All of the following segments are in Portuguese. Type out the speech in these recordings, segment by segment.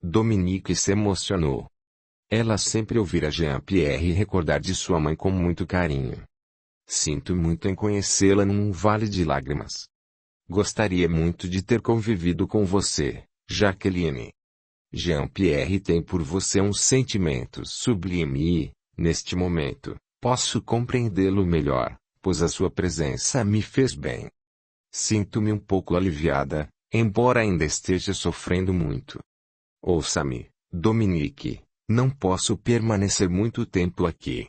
Dominique se emocionou. Ela sempre ouvira Jean-Pierre recordar de sua mãe com muito carinho. Sinto muito em conhecê-la num vale de lágrimas. Gostaria muito de ter convivido com você, Jacqueline. Jean-Pierre tem por você um sentimento sublime e, neste momento, posso compreendê-lo melhor, pois a sua presença me fez bem. Sinto-me um pouco aliviada, embora ainda esteja sofrendo muito. Ouça-me, Dominique, não posso permanecer muito tempo aqui.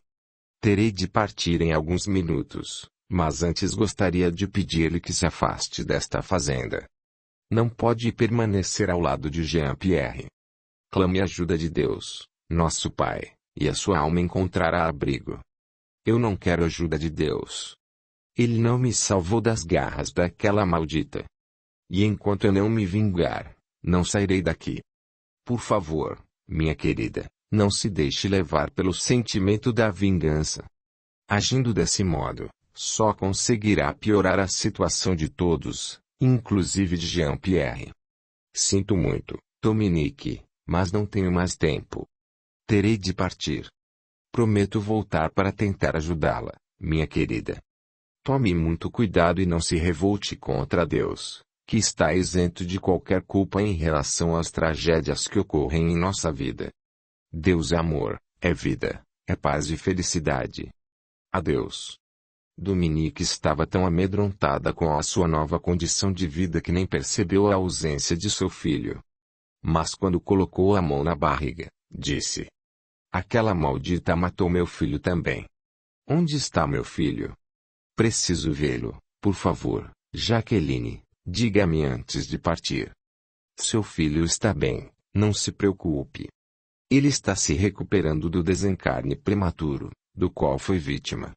Terei de partir em alguns minutos, mas antes gostaria de pedir-lhe que se afaste desta fazenda. Não pode permanecer ao lado de Jean-Pierre. Clame a ajuda de Deus, nosso Pai, e a sua alma encontrará abrigo. Eu não quero ajuda de Deus. Ele não me salvou das garras daquela maldita. E enquanto eu não me vingar, não sairei daqui. Por favor, minha querida, não se deixe levar pelo sentimento da vingança. Agindo desse modo, só conseguirá piorar a situação de todos, inclusive de Jean-Pierre. Sinto muito, Dominique, mas não tenho mais tempo. Terei de partir. Prometo voltar para tentar ajudá-la, minha querida. Tome muito cuidado e não se revolte contra Deus, que está isento de qualquer culpa em relação às tragédias que ocorrem em nossa vida. Deus é amor, é vida, é paz e felicidade. Adeus. Dominique estava tão amedrontada com a sua nova condição de vida que nem percebeu a ausência de seu filho. Mas quando colocou a mão na barriga, disse: aquela maldita matou meu filho também. Onde está meu filho? Preciso vê-lo, por favor, Jacqueline, diga-me antes de partir. Seu filho está bem, não se preocupe. Ele está se recuperando do desencarne prematuro, do qual foi vítima.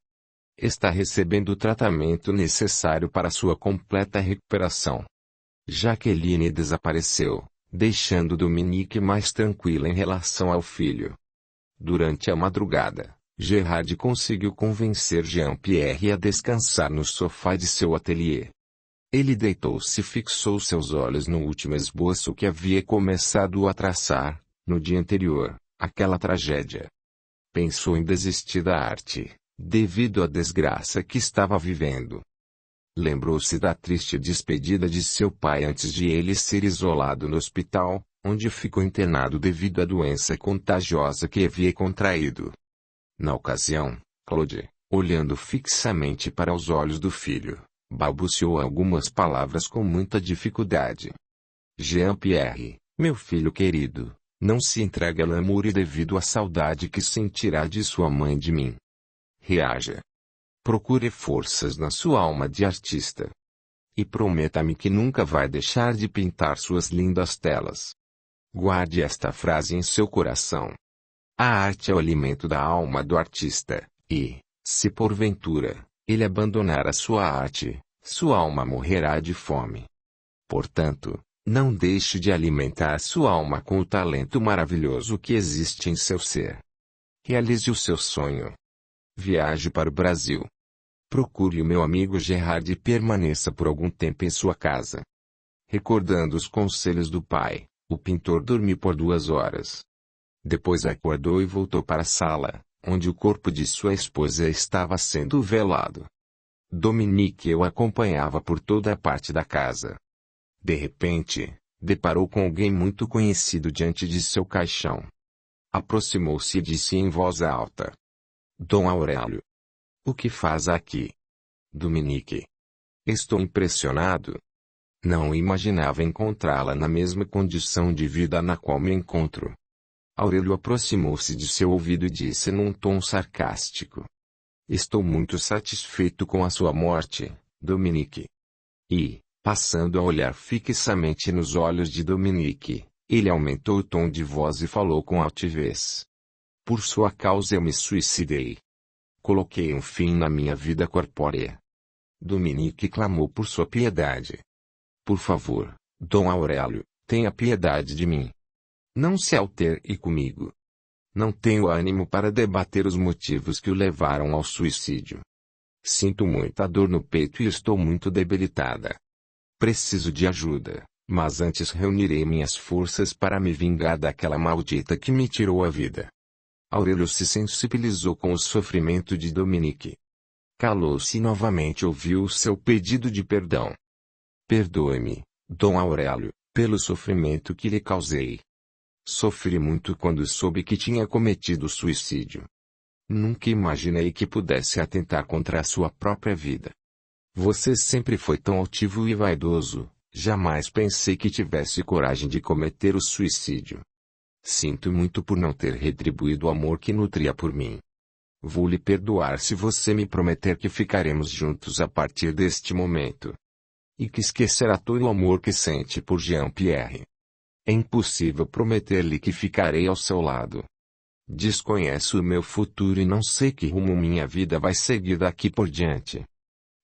Está recebendo o tratamento necessário para sua completa recuperação. Jacqueline desapareceu, deixando Dominique mais tranquila em relação ao filho. Durante a madrugada, Gerard conseguiu convencer Jean-Pierre a descansar no sofá de seu ateliê. Ele deitou-se e fixou seus olhos no último esboço que havia começado a traçar, no dia anterior, àquela tragédia. Pensou em desistir da arte, devido à desgraça que estava vivendo. Lembrou-se da triste despedida de seu pai antes de ele ser isolado no hospital, onde ficou internado devido à doença contagiosa que havia contraído. Na ocasião, Claude, olhando fixamente para os olhos do filho, balbuciou algumas palavras com muita dificuldade. Jean-Pierre, meu filho querido, não se entregue à lamúria devido à saudade que sentirá de sua mãe e de mim. Reaja. Procure forças na sua alma de artista. E prometa-me que nunca vai deixar de pintar suas lindas telas. Guarde esta frase em seu coração. A arte é o alimento da alma do artista, e, se porventura, ele abandonar a sua arte, sua alma morrerá de fome. Portanto, não deixe de alimentar sua alma com o talento maravilhoso que existe em seu ser. Realize o seu sonho. Viaje para o Brasil. Procure o meu amigo Gerard e permaneça por algum tempo em sua casa. Recordando os conselhos do pai, o pintor dormiu por 2 horas. Depois acordou e voltou para a sala, onde o corpo de sua esposa estava sendo velado. Dominique o acompanhava por toda a parte da casa. De repente, deparou com alguém muito conhecido diante de seu caixão. Aproximou-se e disse em voz alta: Dom Aurélio. O que faz aqui? Dominique. Estou impressionado. Não imaginava encontrá-la na mesma condição de vida na qual me encontro. Aurélio aproximou-se de seu ouvido e disse num tom sarcástico: Estou muito satisfeito com a sua morte, Dominique. E, passando a olhar fixamente nos olhos de Dominique, ele aumentou o tom de voz e falou com altivez: Por sua causa eu me suicidei. Coloquei um fim na minha vida corpórea. Dominique clamou por sua piedade. Por favor, Dom Aurélio, tenha piedade de mim. Não se altere comigo. Não tenho ânimo para debater os motivos que o levaram ao suicídio. Sinto muita dor no peito e estou muito debilitada. Preciso de ajuda, Mas antes reunirei minhas forças para me vingar daquela maldita que me tirou a vida. Aurélio se sensibilizou com o sofrimento de Dominique. Calou-se e novamente ouviu o seu pedido de perdão. Perdoe-me, Dom Aurélio, pelo sofrimento que lhe causei. Sofri muito quando soube que tinha cometido suicídio. Nunca imaginei que pudesse atentar contra a sua própria vida. Você sempre foi tão altivo e vaidoso, jamais pensei que tivesse coragem de cometer o suicídio. Sinto muito por não ter retribuído o amor que nutria por mim. Vou lhe perdoar se você me prometer que ficaremos juntos a partir deste momento. E que esquecerá todo o amor que sente por Jean-Pierre. É impossível prometer-lhe que ficarei ao seu lado. Desconheço o meu futuro e não sei que rumo minha vida vai seguir daqui por diante.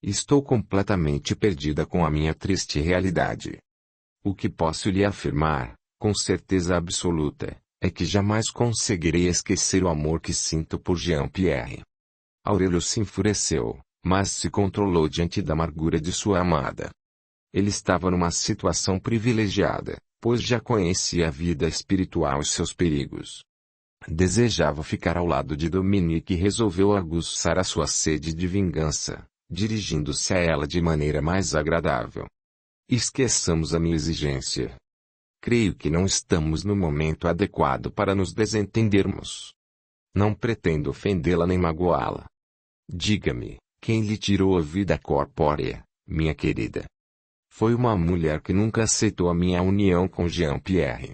Estou completamente perdida com a minha triste realidade. O que posso lhe afirmar, com certeza absoluta, é que jamais conseguirei esquecer o amor que sinto por Jean-Pierre. Aurélio se enfureceu, mas se controlou diante da amargura de sua amada. Ele estava numa situação privilegiada, pois já conhecia a vida espiritual e seus perigos. Desejava ficar ao lado de Dominique e resolveu aguçar a sua sede de vingança, dirigindo-se a ela de maneira mais agradável. Esqueçamos a minha exigência. Creio que não estamos no momento adequado para nos desentendermos. Não pretendo ofendê-la nem magoá-la. Diga-me, quem lhe tirou a vida corpórea, minha querida? Foi uma mulher que nunca aceitou a minha união com Jean-Pierre.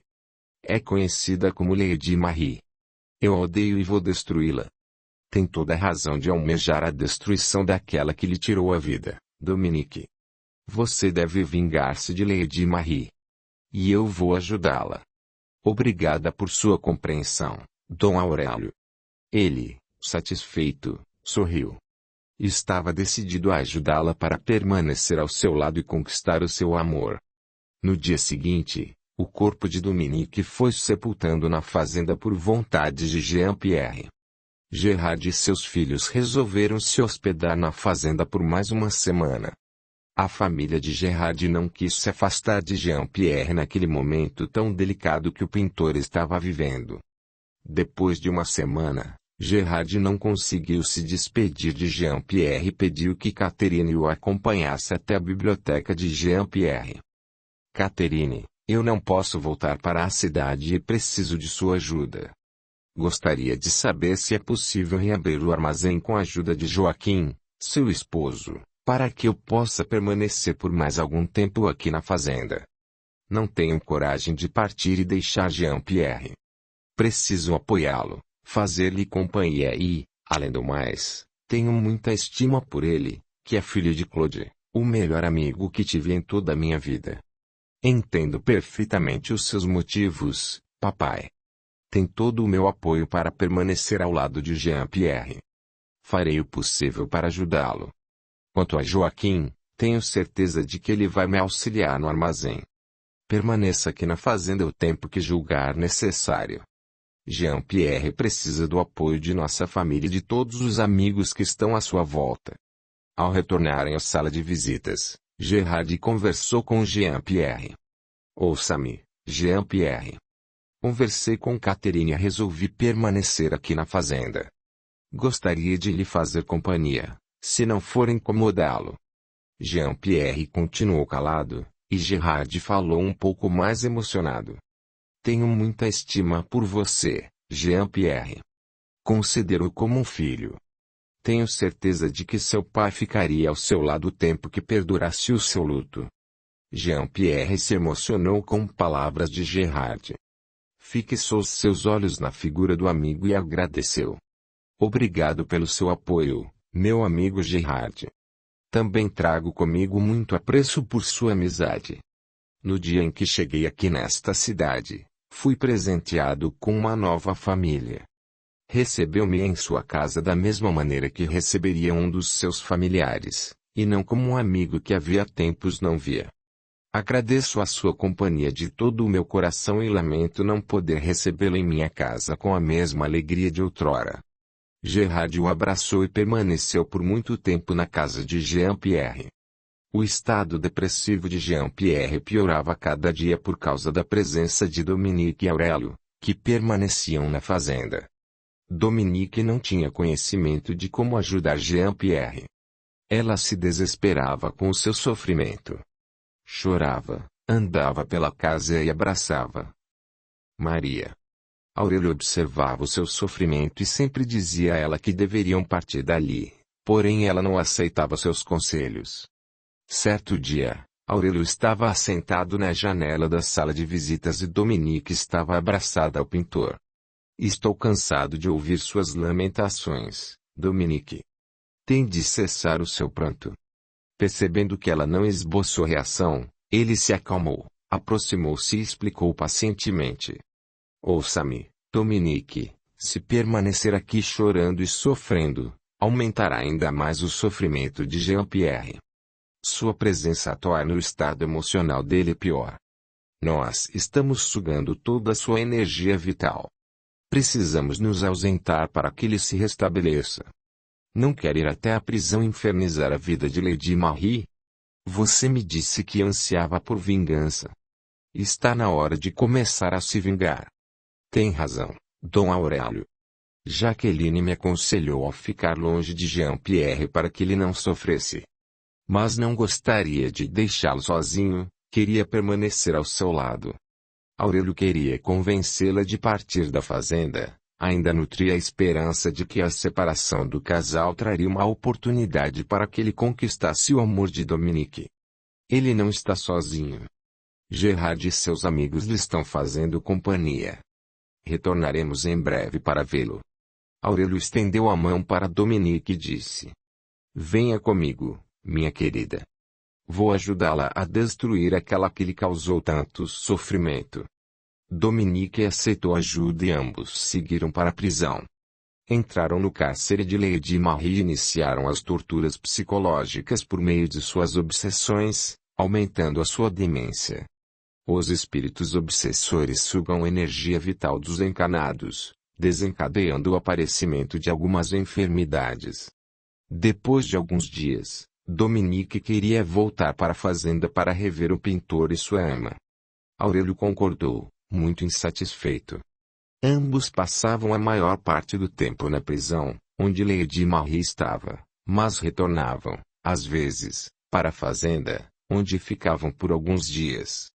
É conhecida como Lady Marie. Eu a odeio e vou destruí-la. Tem toda a razão de almejar a destruição daquela que lhe tirou a vida, Dominique. Você deve vingar-se de Lady Marie. E eu vou ajudá-la. Obrigada por sua compreensão, Dom Aurélio. Ele, satisfeito, sorriu. Estava decidido a ajudá-la para permanecer ao seu lado e conquistar o seu amor. No dia seguinte, o corpo de Dominique foi sepultado na fazenda por vontade de Jean-Pierre. Gerard e seus filhos resolveram se hospedar na fazenda por mais uma semana. A família de Gerard não quis se afastar de Jean-Pierre naquele momento tão delicado que o pintor estava vivendo. Depois de uma semana, Gerard não conseguiu se despedir de Jean-Pierre e pediu que Catherine o acompanhasse até a biblioteca de Jean-Pierre. Catherine, eu não posso voltar para a cidade e preciso de sua ajuda. Gostaria de saber se é possível reabrir o armazém com a ajuda de Joaquim, seu esposo, para que eu possa permanecer por mais algum tempo aqui na fazenda. Não tenho coragem de partir e deixar Jean-Pierre. Preciso apoiá-lo, fazer-lhe companhia e, além do mais, tenho muita estima por ele, que é filho de Claude, o melhor amigo que tive em toda a minha vida. Entendo perfeitamente os seus motivos, papai. Tem todo o meu apoio para permanecer ao lado de Jean-Pierre. Farei o possível para ajudá-lo. Quanto a Joaquim, tenho certeza de que ele vai me auxiliar no armazém. Permaneça aqui na fazenda o tempo que julgar necessário. Jean-Pierre precisa do apoio de nossa família e de todos os amigos que estão à sua volta. Ao retornarem à sala de visitas, Gerard conversou com Jean-Pierre. Ouça-me, Jean-Pierre. Conversei com Catherine e resolvi permanecer aqui na fazenda. Gostaria de lhe fazer companhia, se não for incomodá-lo. Jean-Pierre continuou calado, e Gerard falou um pouco mais emocionado. Tenho muita estima por você, Jean-Pierre. Considero-o como um filho. Tenho certeza de que seu pai ficaria ao seu lado o tempo que perdurasse o seu luto. Jean-Pierre se emocionou com palavras de Gerard. Fixou seus olhos na figura do amigo e agradeceu. Obrigado pelo seu apoio, meu amigo Gerard. Também trago comigo muito apreço por sua amizade. No dia em que cheguei aqui nesta cidade, fui presenteado com uma nova família. Recebeu-me em sua casa da mesma maneira que receberia um dos seus familiares, e não como um amigo que havia tempos não via. Agradeço a sua companhia de todo o meu coração e lamento não poder recebê-lo em minha casa com a mesma alegria de outrora. Gerard o abraçou e permaneceu por muito tempo na casa de Jean-Pierre. O estado depressivo de Jean-Pierre piorava a cada dia por causa da presença de Dominique e Aurélio, que permaneciam na fazenda. Dominique não tinha conhecimento de como ajudar Jean-Pierre. Ela se desesperava com o seu sofrimento. Chorava, andava pela casa e abraçava Maria. Aurélio observava o seu sofrimento e sempre dizia a ela que deveriam partir dali, porém ela não aceitava seus conselhos. Certo dia, Aurélio estava assentado na janela da sala de visitas e Dominique estava abraçada ao pintor. Estou cansado de ouvir suas lamentações, Dominique. Tem de cessar o seu pranto. Percebendo que ela não esboçou reação, ele se acalmou, aproximou-se e explicou pacientemente. Ouça-me, Dominique, se permanecer aqui chorando e sofrendo, aumentará ainda mais o sofrimento de Jean-Pierre. Sua presença torna o estado emocional dele pior. Nós estamos sugando toda a sua energia vital. Precisamos nos ausentar para que ele se restabeleça. Não quer ir até a prisão infernizar a vida de Lady Marie? Você me disse que ansiava por vingança. Está na hora de começar a se vingar. Tem razão, Dom Aurélio. Jaqueline me aconselhou a ficar longe de Jean-Pierre para que ele não sofresse. Mas não gostaria de deixá-lo sozinho, queria permanecer ao seu lado. Aurélio queria convencê-la de partir da fazenda, ainda nutria a esperança de que a separação do casal traria uma oportunidade para que ele conquistasse o amor de Dominique. Ele não está sozinho. Gerard e seus amigos lhe estão fazendo companhia. Retornaremos em breve para vê-lo. Aurélio estendeu a mão para Dominique e disse: Venha comigo, minha querida. Vou ajudá-la a destruir aquela que lhe causou tanto sofrimento. Dominique aceitou ajuda e ambos seguiram para a prisão. Entraram no cárcere de Lady Marie e iniciaram as torturas psicológicas por meio de suas obsessões, aumentando a sua demência. Os espíritos obsessores sugam a energia vital dos encarnados, desencadeando o aparecimento de algumas enfermidades. Depois de alguns dias, Dominique queria voltar para a fazenda para rever o pintor e sua ama. Aurélio concordou, muito insatisfeito. Ambos passavam a maior parte do tempo na prisão, onde Lady Marie estava, mas retornavam, às vezes, para a fazenda, onde ficavam por alguns dias.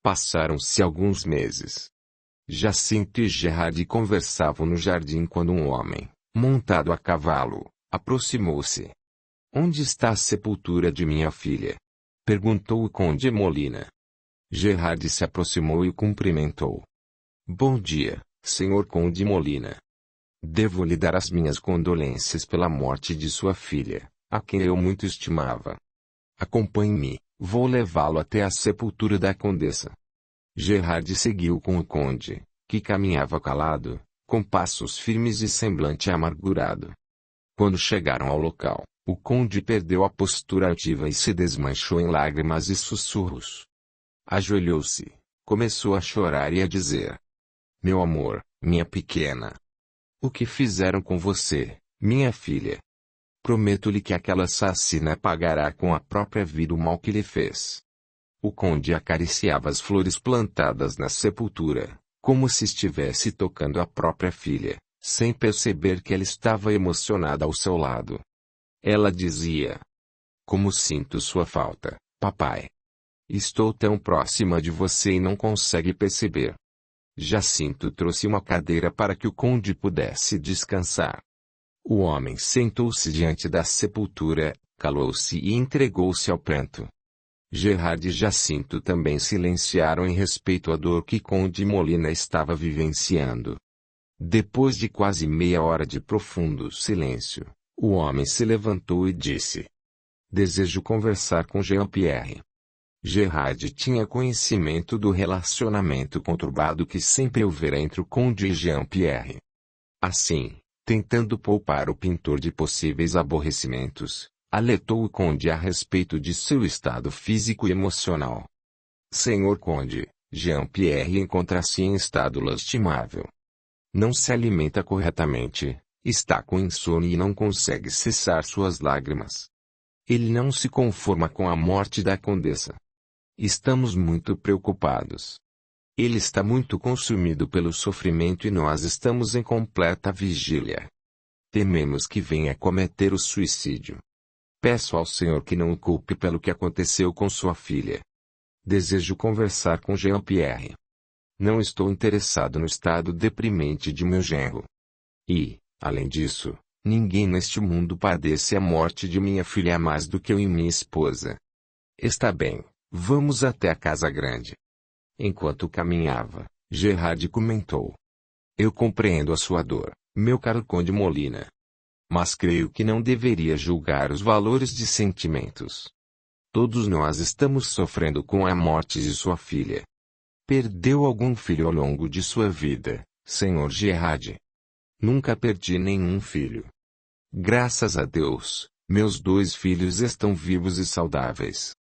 Passaram-se alguns meses. Jacinto e Gerard conversavam no jardim quando um homem, montado a cavalo, aproximou-se. Onde está a sepultura de minha filha? Perguntou o conde Molina. Gerard se aproximou e cumprimentou. Bom dia, senhor conde Molina. Devo lhe dar as minhas condolências pela morte de sua filha, a quem eu muito estimava. Acompanhe-me, vou levá-lo até a sepultura da condessa. Gerard seguiu com o conde, que caminhava calado, com passos firmes e semblante amargurado. Quando chegaram ao local, o conde perdeu a postura ativa e se desmanchou em lágrimas e sussurros. Ajoelhou-se, começou a chorar e a dizer: Meu amor, minha pequena. O que fizeram com você, minha filha? Prometo-lhe que aquela assassina pagará com a própria vida o mal que lhe fez. O conde acariciava as flores plantadas na sepultura, como se estivesse tocando a própria filha, sem perceber que ela estava emocionada ao seu lado. Ela dizia: Como sinto sua falta, papai. Estou tão próxima de você e não consegue perceber. Jacinto trouxe uma cadeira para que o conde pudesse descansar. O homem sentou-se diante da sepultura, calou-se e entregou-se ao pranto. Gerard e Jacinto também silenciaram em respeito à dor que conde Molina estava vivenciando. Depois de quase meia hora de profundo silêncio, o homem se levantou e disse: Desejo conversar com Jean-Pierre. Gerard tinha conhecimento do relacionamento conturbado que sempre houvera entre o conde e Jean-Pierre. Assim, tentando poupar o pintor de possíveis aborrecimentos, alertou o conde a respeito de seu estado físico e emocional. Senhor conde, Jean-Pierre encontra-se em estado lastimável. Não se alimenta corretamente, está com insônia e não consegue cessar suas lágrimas. Ele não se conforma com a morte da condessa. Estamos muito preocupados. Ele está muito consumido pelo sofrimento e nós estamos em completa vigília. Tememos que venha cometer o suicídio. Peço ao Senhor que não o culpe pelo que aconteceu com sua filha. Desejo conversar com Jean-Pierre. Não estou interessado no estado deprimente de meu genro. E, além disso, ninguém neste mundo padece a morte de minha filha mais do que eu e minha esposa. Está bem, vamos até a casa grande. Enquanto caminhava, Gerard comentou. Eu compreendo a sua dor, meu caro Conde Molina. Mas creio que não deveria julgar os valores de sentimentos. Todos nós estamos sofrendo com a morte de sua filha. Perdeu algum filho ao longo de sua vida, Sr. Gerard? Nunca perdi nenhum filho. Graças a Deus, meus 2 filhos estão vivos e saudáveis.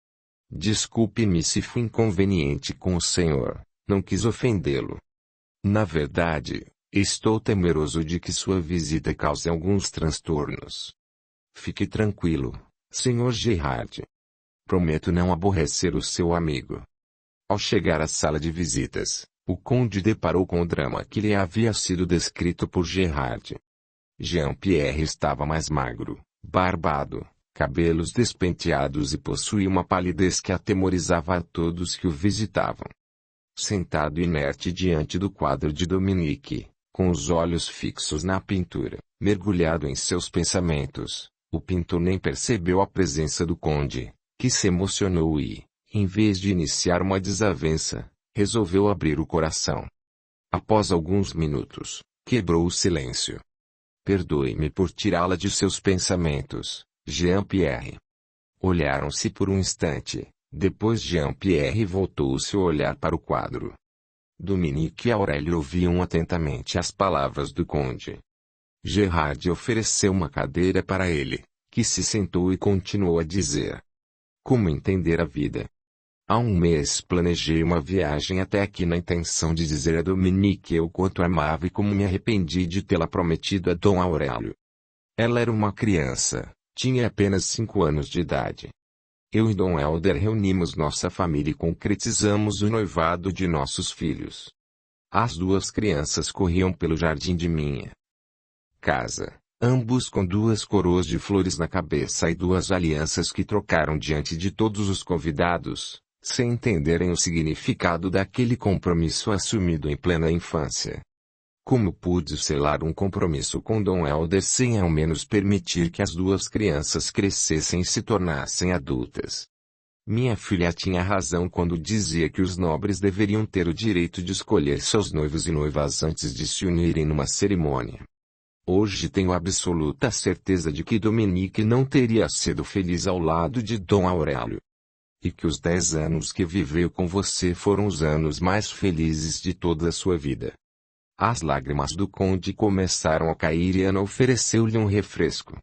Desculpe-me se fui inconveniente com o senhor, não quis ofendê-lo. Na verdade, estou temeroso de que sua visita cause alguns transtornos. Fique tranquilo, Sr. Gerard. Prometo não aborrecer o seu amigo. Ao chegar à sala de visitas, o conde deparou com o drama que lhe havia sido descrito por Gerard. Jean-Pierre estava mais magro, barbado, cabelos despenteados e possuía uma palidez que atemorizava a todos que o visitavam. Sentado inerte diante do quadro de Dominique, com os olhos fixos na pintura, mergulhado em seus pensamentos, o pintor nem percebeu a presença do conde, que se emocionou e, em vez de iniciar uma desavença, resolveu abrir o coração. Após alguns minutos, quebrou o silêncio. Perdoe-me por tirá-la de seus pensamentos, Jean-Pierre. Olharam-se por um instante, depois Jean-Pierre voltou o seu olhar para o quadro. Dominique e Aurélio ouviam atentamente as palavras do conde. Gerard ofereceu uma cadeira para ele, que se sentou e continuou a dizer. Como entender a vida? Há um mês planejei uma viagem até aqui na intenção de dizer a Dominique o quanto amava e como me arrependi de tê-la prometido a Dom Aurélio. Ela era uma criança, tinha apenas 5 anos de idade. Eu e Dom Helder reunimos nossa família e concretizamos o noivado de nossos filhos. As 2 crianças corriam pelo jardim de minha casa, ambos com 2 coroas de flores na cabeça e 2 alianças que trocaram diante de todos os convidados, sem entenderem o significado daquele compromisso assumido em plena infância. Como pude selar um compromisso com Dom Helder sem ao menos permitir que as 2 crianças crescessem e se tornassem adultas? Minha filha tinha razão quando dizia que os nobres deveriam ter o direito de escolher seus noivos e noivas antes de se unirem numa cerimônia. Hoje tenho absoluta certeza de que Dominique não teria sido feliz ao lado de Dom Aurélio. E que os 10 anos que viveu com você foram os anos mais felizes de toda a sua vida. As lágrimas do conde começaram a cair e Ana ofereceu-lhe um refresco.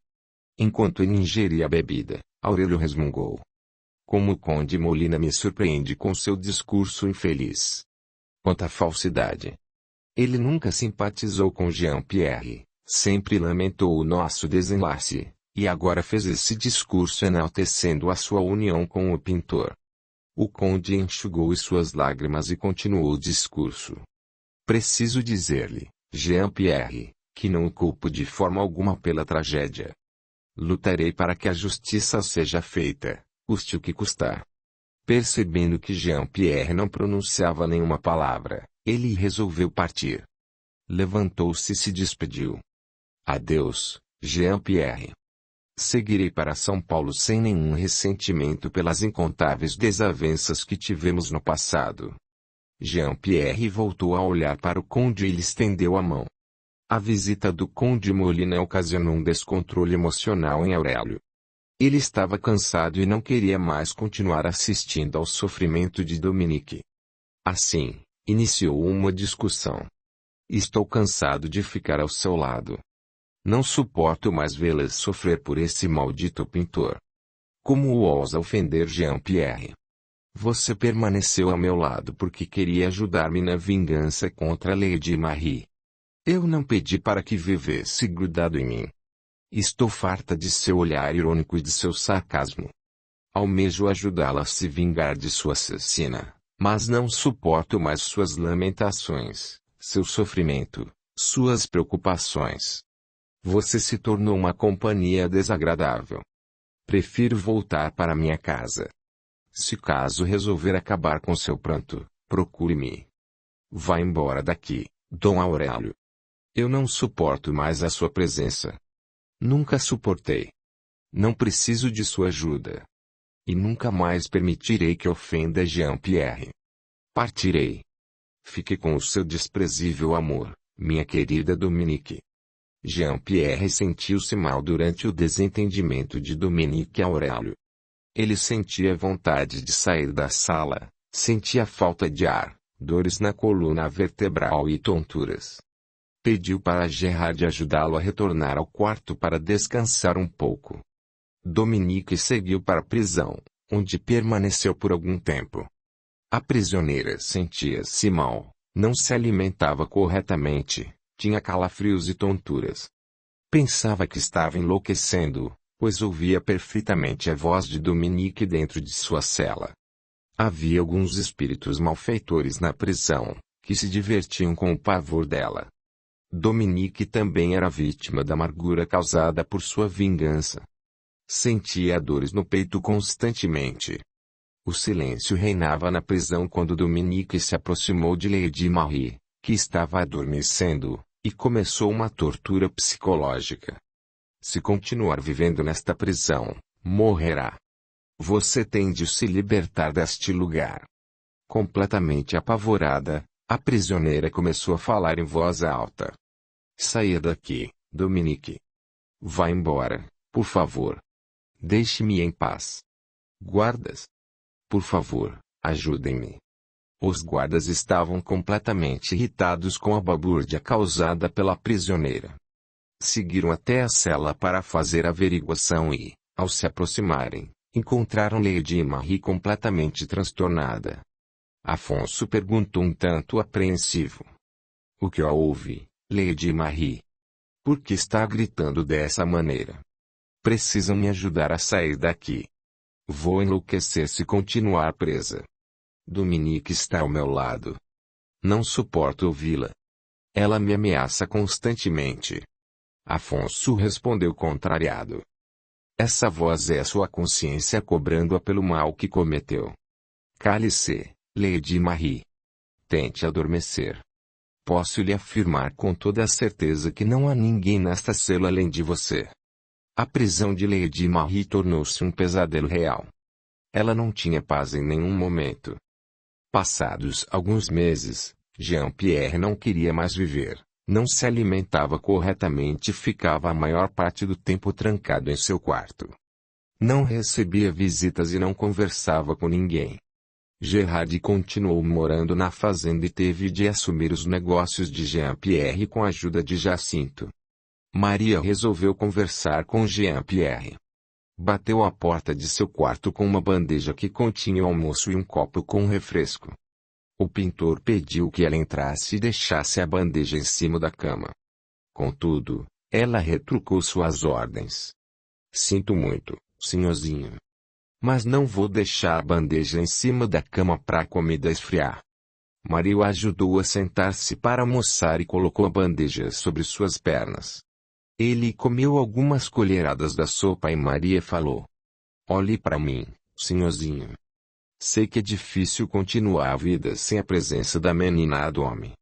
Enquanto ele ingeria a bebida, Aurélio resmungou. Como o conde Molina me surpreende com seu discurso infeliz. Quanta falsidade. Ele nunca simpatizou com Jean-Pierre, sempre lamentou o nosso desenlace, e agora fez esse discurso enaltecendo a sua união com o pintor. O conde enxugou suas lágrimas e continuou o discurso. Preciso dizer-lhe, Jean-Pierre, que não o culpo de forma alguma pela tragédia. Lutarei para que a justiça seja feita, custe o que custar. Percebendo que Jean-Pierre não pronunciava nenhuma palavra, ele resolveu partir. Levantou-se e se despediu. Adeus, Jean-Pierre. Seguirei para São Paulo sem nenhum ressentimento pelas incontáveis desavenças que tivemos no passado. Jean-Pierre voltou a olhar para o conde e lhe estendeu a mão. A visita do conde Molina ocasionou um descontrole emocional em Aurélio. Ele estava cansado e não queria mais continuar assistindo ao sofrimento de Dominique. Assim, iniciou uma discussão. Estou cansado de ficar ao seu lado. Não suporto mais vê-la sofrer por esse maldito pintor. Como ousa ofender Jean-Pierre? Você permaneceu ao meu lado porque queria ajudar-me na vingança contra Lady Marie. Eu não pedi para que vivesse grudado em mim. Estou farta de seu olhar irônico e de seu sarcasmo. Almejo ajudá-la a se vingar de sua assassina, mas não suporto mais suas lamentações, seu sofrimento, suas preocupações. Você se tornou uma companhia desagradável. Prefiro voltar para minha casa. Se caso resolver acabar com seu pranto, procure-me. Vá embora daqui, Dom Aurélio. Eu não suporto mais a sua presença. Nunca suportei. Não preciso de sua ajuda. E nunca mais permitirei que ofenda Jean-Pierre. Partirei. Fique com o seu desprezível amor, minha querida Dominique. Jean-Pierre sentiu-se mal durante o desentendimento de Dominique e Aurélio. Ele sentia vontade de sair da sala, sentia falta de ar, dores na coluna vertebral e tonturas. Pediu para Gerard ajudá-lo a retornar ao quarto para descansar um pouco. Dominique seguiu para a prisão, onde permaneceu por algum tempo. A prisioneira sentia-se mal, não se alimentava corretamente, tinha calafrios e tonturas. Pensava que estava enlouquecendo, pois ouvia perfeitamente a voz de Dominique dentro de sua cela. Havia alguns espíritos malfeitores na prisão, que se divertiam com o pavor dela. Dominique também era vítima da amargura causada por sua vingança. Sentia dores no peito constantemente. O silêncio reinava na prisão quando Dominique se aproximou de Lady Marie, que estava adormecendo, e começou uma tortura psicológica. Se continuar vivendo nesta prisão, morrerá. Você tem de se libertar deste lugar. Completamente apavorada, a prisioneira começou a falar em voz alta. Saia daqui, Dominique. Vá embora, por favor. Deixe-me em paz. Guardas. Por favor, ajudem-me. Os guardas estavam completamente irritados com a balbúrdia causada pela prisioneira. Seguiram até a cela para fazer averiguação e, ao se aproximarem, encontraram Lady Marie completamente transtornada. Afonso perguntou um tanto apreensivo. O que houve, Lady Marie? Por que está gritando dessa maneira? Precisam me ajudar a sair daqui. Vou enlouquecer se continuar presa. Dominique está ao meu lado. Não suporto ouvi-la. Ela me ameaça constantemente. Afonso respondeu contrariado. Essa voz é a sua consciência cobrando-a pelo mal que cometeu. Cale-se, Lady Marie. Tente adormecer. Posso lhe afirmar com toda a certeza que não há ninguém nesta cela além de você. A prisão de Lady Marie tornou-se um pesadelo real. Ela não tinha paz em nenhum momento. Passados alguns meses, Jean-Pierre não queria mais viver, não se alimentava corretamente e ficava a maior parte do tempo trancado em seu quarto. Não recebia visitas e não conversava com ninguém. Gerard continuou morando na fazenda e teve de assumir os negócios de Jean-Pierre com a ajuda de Jacinto. Maria resolveu conversar com Jean-Pierre. Bateu à porta de seu quarto com uma bandeja que continha o almoço e um copo com refresco. O pintor pediu que ela entrasse e deixasse a bandeja em cima da cama. Contudo, ela retrucou suas ordens. Sinto muito, senhorzinho. Mas não vou deixar a bandeja em cima da cama para a comida esfriar. Maria o ajudou a sentar-se para almoçar e colocou a bandeja sobre suas pernas. Ele comeu algumas colheradas da sopa e Maria falou. Olhe para mim, senhorzinho. Sei que é difícil continuar a vida sem a presença da menina do homem.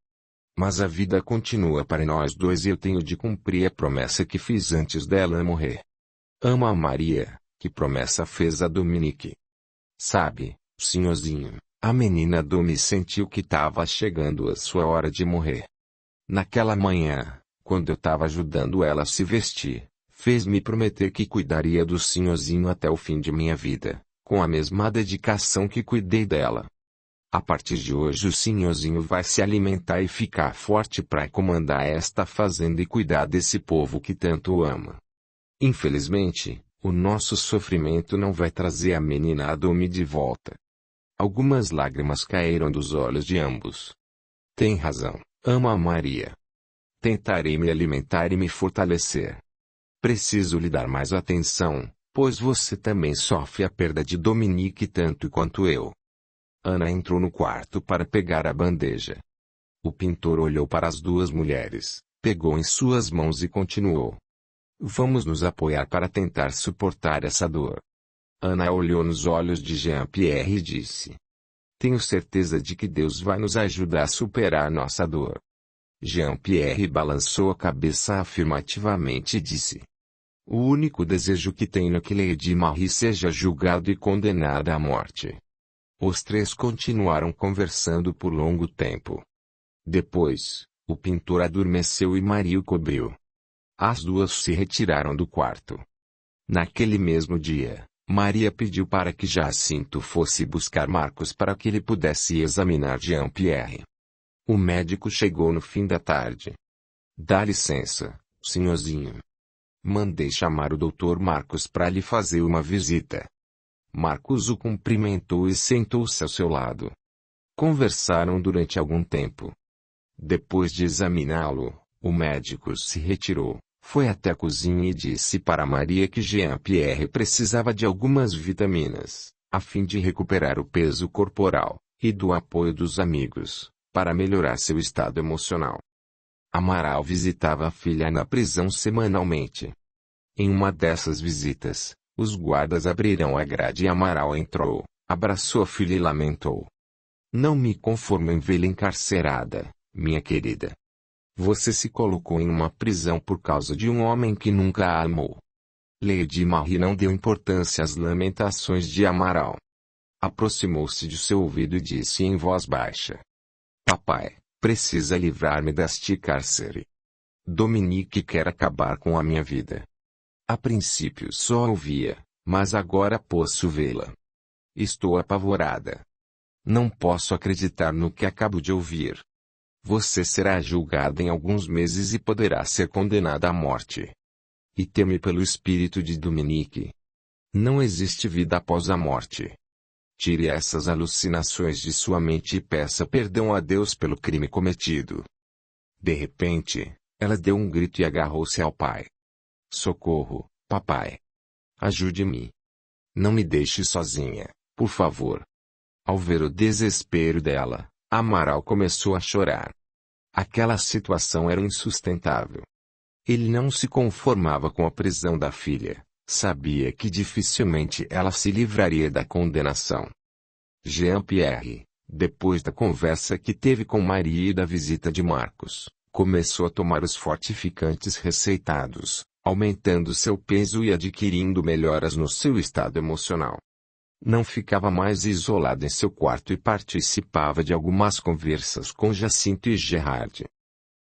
Mas a vida continua para nós dois e eu tenho de cumprir a promessa que fiz antes dela morrer. Ama a Maria, que promessa fez a Dominique. Sabe, senhorzinho, a menina Domi sentiu que estava chegando a sua hora de morrer. Naquela manhã, quando eu estava ajudando ela a se vestir, fez-me prometer que cuidaria do senhorzinho até o fim de minha vida, com a mesma dedicação que cuidei dela. A partir de hoje o senhorzinho vai se alimentar e ficar forte para comandar esta fazenda e cuidar desse povo que tanto ama. Infelizmente, o nosso sofrimento não vai trazer a menina Domi de volta. Algumas lágrimas caíram dos olhos de ambos. Tem razão, ama a Maria. Tentarei me alimentar e me fortalecer. Preciso lhe dar mais atenção, pois você também sofre a perda de Dominique tanto quanto eu. Ana entrou no quarto para pegar a bandeja. O pintor olhou para as duas mulheres, pegou em suas mãos e continuou. Vamos nos apoiar para tentar suportar essa dor. Ana olhou nos olhos de Jean-Pierre e disse. Tenho certeza de que Deus vai nos ajudar a superar nossa dor. Jean-Pierre balançou a cabeça afirmativamente e disse. O único desejo que tenho é que Lady Marie seja julgada e condenada à morte. Os três continuaram conversando por longo tempo. Depois, o pintor adormeceu e Marie o cobriu. As duas se retiraram do quarto. Naquele mesmo dia, Maria pediu para que Jacinto fosse buscar Marcos para que ele pudesse examinar Jean-Pierre. O médico chegou no fim da tarde. Dá licença, senhorzinho. Mandei chamar o Dr. Marcos para lhe fazer uma visita. Marcos o cumprimentou e sentou-se ao seu lado. Conversaram durante algum tempo. Depois de examiná-lo, o médico se retirou, foi até a cozinha e disse para Maria que Jean-Pierre precisava de algumas vitaminas, a fim de recuperar o peso corporal, e do apoio dos amigos, para melhorar seu estado emocional. Amaral visitava a filha na prisão semanalmente. Em uma dessas visitas, os guardas abriram a grade e Amaral entrou, abraçou a filha e lamentou. Não me conformo em vê-la encarcerada, minha querida. Você se colocou em uma prisão por causa de um homem que nunca a amou. Lady Marie não deu importância às lamentações de Amaral. Aproximou-se de seu ouvido e disse em voz baixa. Papai, precisa livrar-me deste cárcere. Dominique quer acabar com a minha vida. A princípio só ouvia, mas agora posso vê-la. Estou apavorada. Não posso acreditar no que acabo de ouvir. Você será julgada em alguns meses e poderá ser condenada à morte. E teme pelo espírito de Dominique. Não existe vida após a morte. Tire essas alucinações de sua mente e peça perdão a Deus pelo crime cometido. De repente, ela deu um grito e agarrou-se ao pai. Socorro, papai. Ajude-me. Não me deixe sozinha, por favor. Ao ver o desespero dela, Amaral começou a chorar. Aquela situação era insustentável. Ele não se conformava com a prisão da filha, sabia que dificilmente ela se livraria da condenação. Jean-Pierre, depois da conversa que teve com Maria e da visita de Marcos, começou a tomar os fortificantes receitados, aumentando seu peso e adquirindo melhoras no seu estado emocional. Não ficava mais isolado em seu quarto e participava de algumas conversas com Jacinto e Gerard.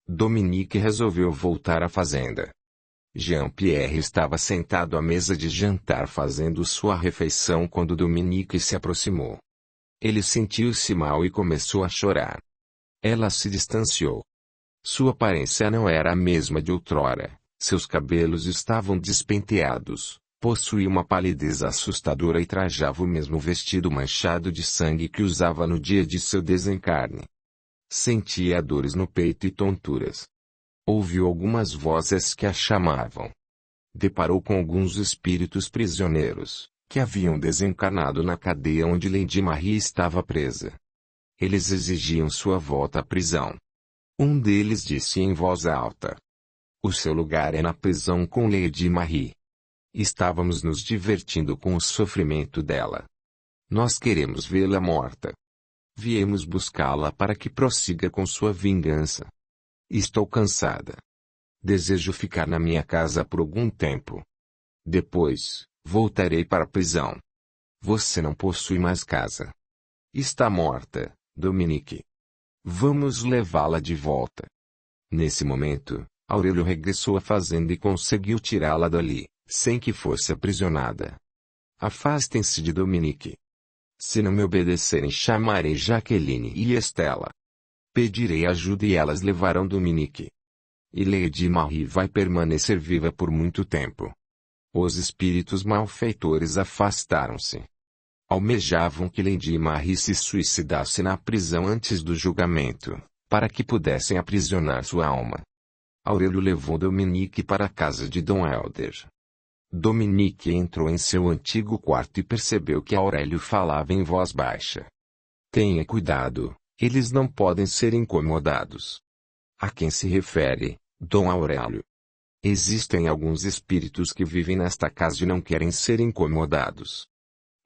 Dominique resolveu voltar à fazenda. Jean-Pierre estava sentado à mesa de jantar fazendo sua refeição quando Dominique se aproximou. Ele sentiu-se mal e começou a chorar. Ela se distanciou. Sua aparência não era a mesma de outrora, seus cabelos estavam despenteados. Possuía uma palidez assustadora e trajava o mesmo vestido manchado de sangue que usava no dia de seu desencarne. Sentia dores no peito e tonturas. Ouviu algumas vozes que a chamavam. Deparou com alguns espíritos prisioneiros, que haviam desencarnado na cadeia onde Lady Marie estava presa. Eles exigiam sua volta à prisão. Um deles disse em voz alta. O seu lugar é na prisão com Lady Marie. Estávamos nos divertindo com o sofrimento dela. Nós queremos vê-la morta. Viemos buscá-la para que prossiga com sua vingança. Estou cansada. Desejo ficar na minha casa por algum tempo. Depois, voltarei para a prisão. Você não possui mais casa. Está morta, Dominique. Vamos levá-la de volta. Nesse momento, Aurélio regressou à fazenda e conseguiu tirá-la dali, sem que fosse aprisionada. Afastem-se de Dominique. Se não me obedecerem, chamarei Jaqueline e Estela. Pedirei ajuda e elas levarão Dominique. E Lady Marie vai permanecer viva por muito tempo. Os espíritos malfeitores afastaram-se. Almejavam que Lady Marie se suicidasse na prisão antes do julgamento, para que pudessem aprisionar sua alma. Aurélio levou Dominique para a casa de Dom Helder. Dominique entrou em seu antigo quarto e percebeu que Aurélio falava em voz baixa. Tenha cuidado, eles não podem ser incomodados. A quem se refere, Dom Aurélio? Existem alguns espíritos que vivem nesta casa e não querem ser incomodados.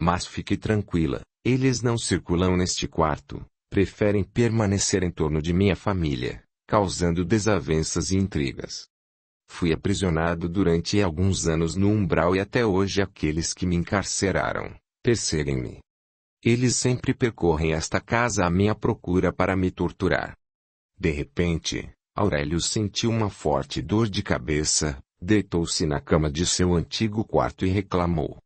Mas fique tranquila, eles não circulam neste quarto, preferem permanecer em torno de minha família, causando desavenças e intrigas. Fui aprisionado durante alguns anos no umbral e até hoje aqueles que me encarceraram, perseguem-me. Eles sempre percorrem esta casa à minha procura para me torturar. De repente, Aurélio sentiu uma forte dor de cabeça, deitou-se na cama de seu antigo quarto e reclamou.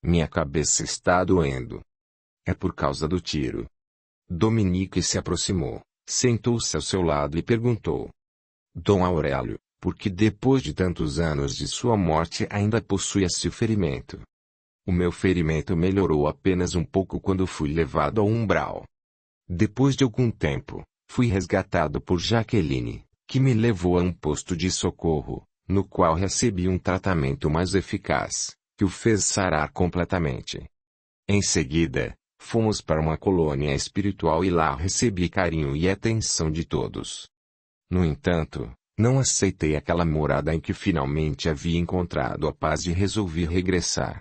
Minha cabeça está doendo. É por causa do tiro. Dominique se aproximou, sentou-se ao seu lado e perguntou. Dom Aurélio, por que depois de tantos anos de sua morte ainda possui esse ferimento? O meu ferimento melhorou apenas um pouco quando fui levado ao umbral. Depois de algum tempo, fui resgatado por Jaqueline, que me levou a um posto de socorro, no qual recebi um tratamento mais eficaz, que o fez sarar completamente. Em seguida, fomos para uma colônia espiritual e lá recebi carinho e atenção de todos. No entanto, não aceitei aquela morada em que finalmente havia encontrado a paz e resolvi regressar.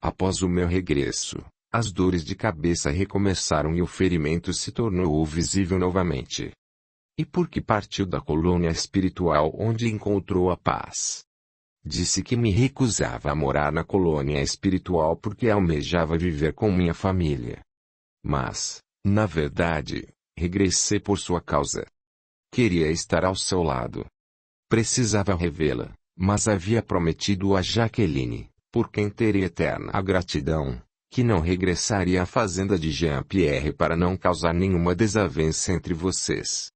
Após o meu regresso, as dores de cabeça recomeçaram e o ferimento se tornou visível novamente. E por que partiu da colônia espiritual onde encontrou a paz? Disse que me recusava a morar na colônia espiritual porque almejava viver com minha família. Mas, na verdade, regressei por sua causa. Queria estar ao seu lado. Precisava revê-la, mas havia prometido a Jaqueline, por quem teria eterna gratidão, que não regressaria à fazenda de Jean-Pierre para não causar nenhuma desavença entre vocês.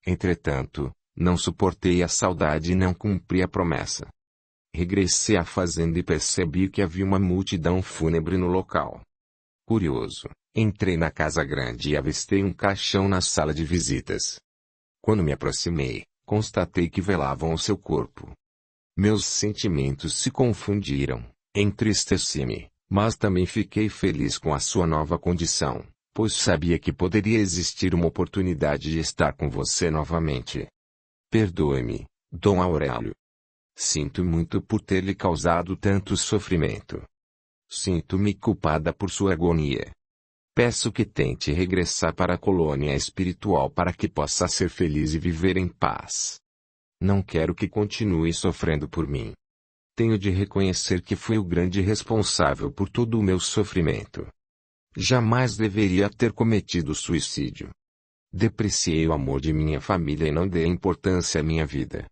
Entretanto, não suportei a saudade e não cumpri a promessa. Regressei à fazenda e percebi que havia uma multidão fúnebre no local. Curioso, entrei na casa grande e avistei um caixão na sala de visitas. Quando me aproximei, constatei que velavam o seu corpo. Meus sentimentos se confundiram, entristeci-me, mas também fiquei feliz com a sua nova condição, pois sabia que poderia existir uma oportunidade de estar com você novamente. Perdoe-me, Dom Aurélio. Sinto muito por ter lhe causado tanto sofrimento. Sinto-me culpada por sua agonia. Peço que tente regressar para a colônia espiritual para que possa ser feliz e viver em paz. Não quero que continue sofrendo por mim. Tenho de reconhecer que fui o grande responsável por todo o meu sofrimento. Jamais deveria ter cometido suicídio. Depreciei o amor de minha família e não dei importância à minha vida.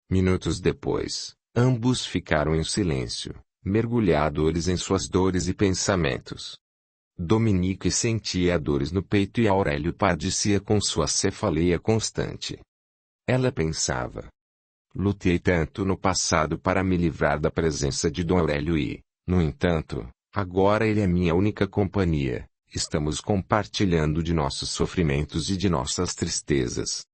Minutos depois, ambos ficaram em silêncio, mergulhados em suas dores e pensamentos. Dominique sentia dores no peito e Aurélio padecia com sua cefaleia constante. Ela pensava. Lutei tanto no passado para me livrar da presença de Dom Aurélio e, no entanto, agora ele é minha única companhia, estamos compartilhando de nossos sofrimentos e de nossas tristezas.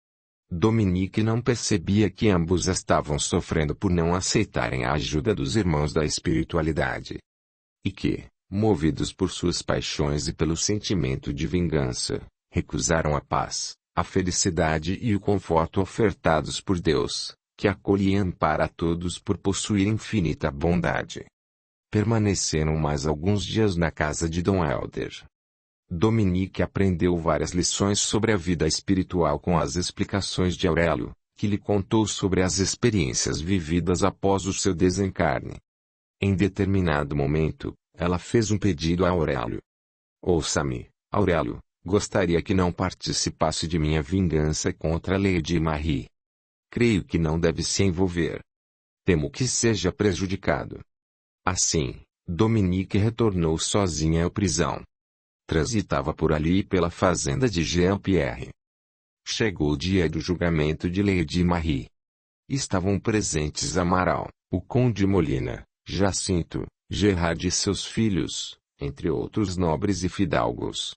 Dominique não percebia que ambos estavam sofrendo por não aceitarem a ajuda dos irmãos da espiritualidade. E que, movidos por suas paixões e pelo sentimento de vingança, recusaram a paz, a felicidade e o conforto ofertados por Deus, que acolhe e ampara a todos por possuir infinita bondade. Permaneceram mais alguns dias na casa de Dom Helder. Dominique aprendeu várias lições sobre a vida espiritual com as explicações de Aurélio, que lhe contou sobre as experiências vividas após o seu desencarne. Em determinado momento, ela fez um pedido a Aurélio. Ouça-me, Aurélio, gostaria que não participasse de minha vingança contra Lady Marie. Creio que não deve se envolver. Temo que seja prejudicado. Assim, Dominique retornou sozinha à prisão. Transitava por ali pela fazenda de Jean-Pierre. Chegou o dia do julgamento de Lady Marie. Estavam presentes Amaral, o conde Molina, Jacinto, Gerard e seus filhos, entre outros nobres e fidalgos.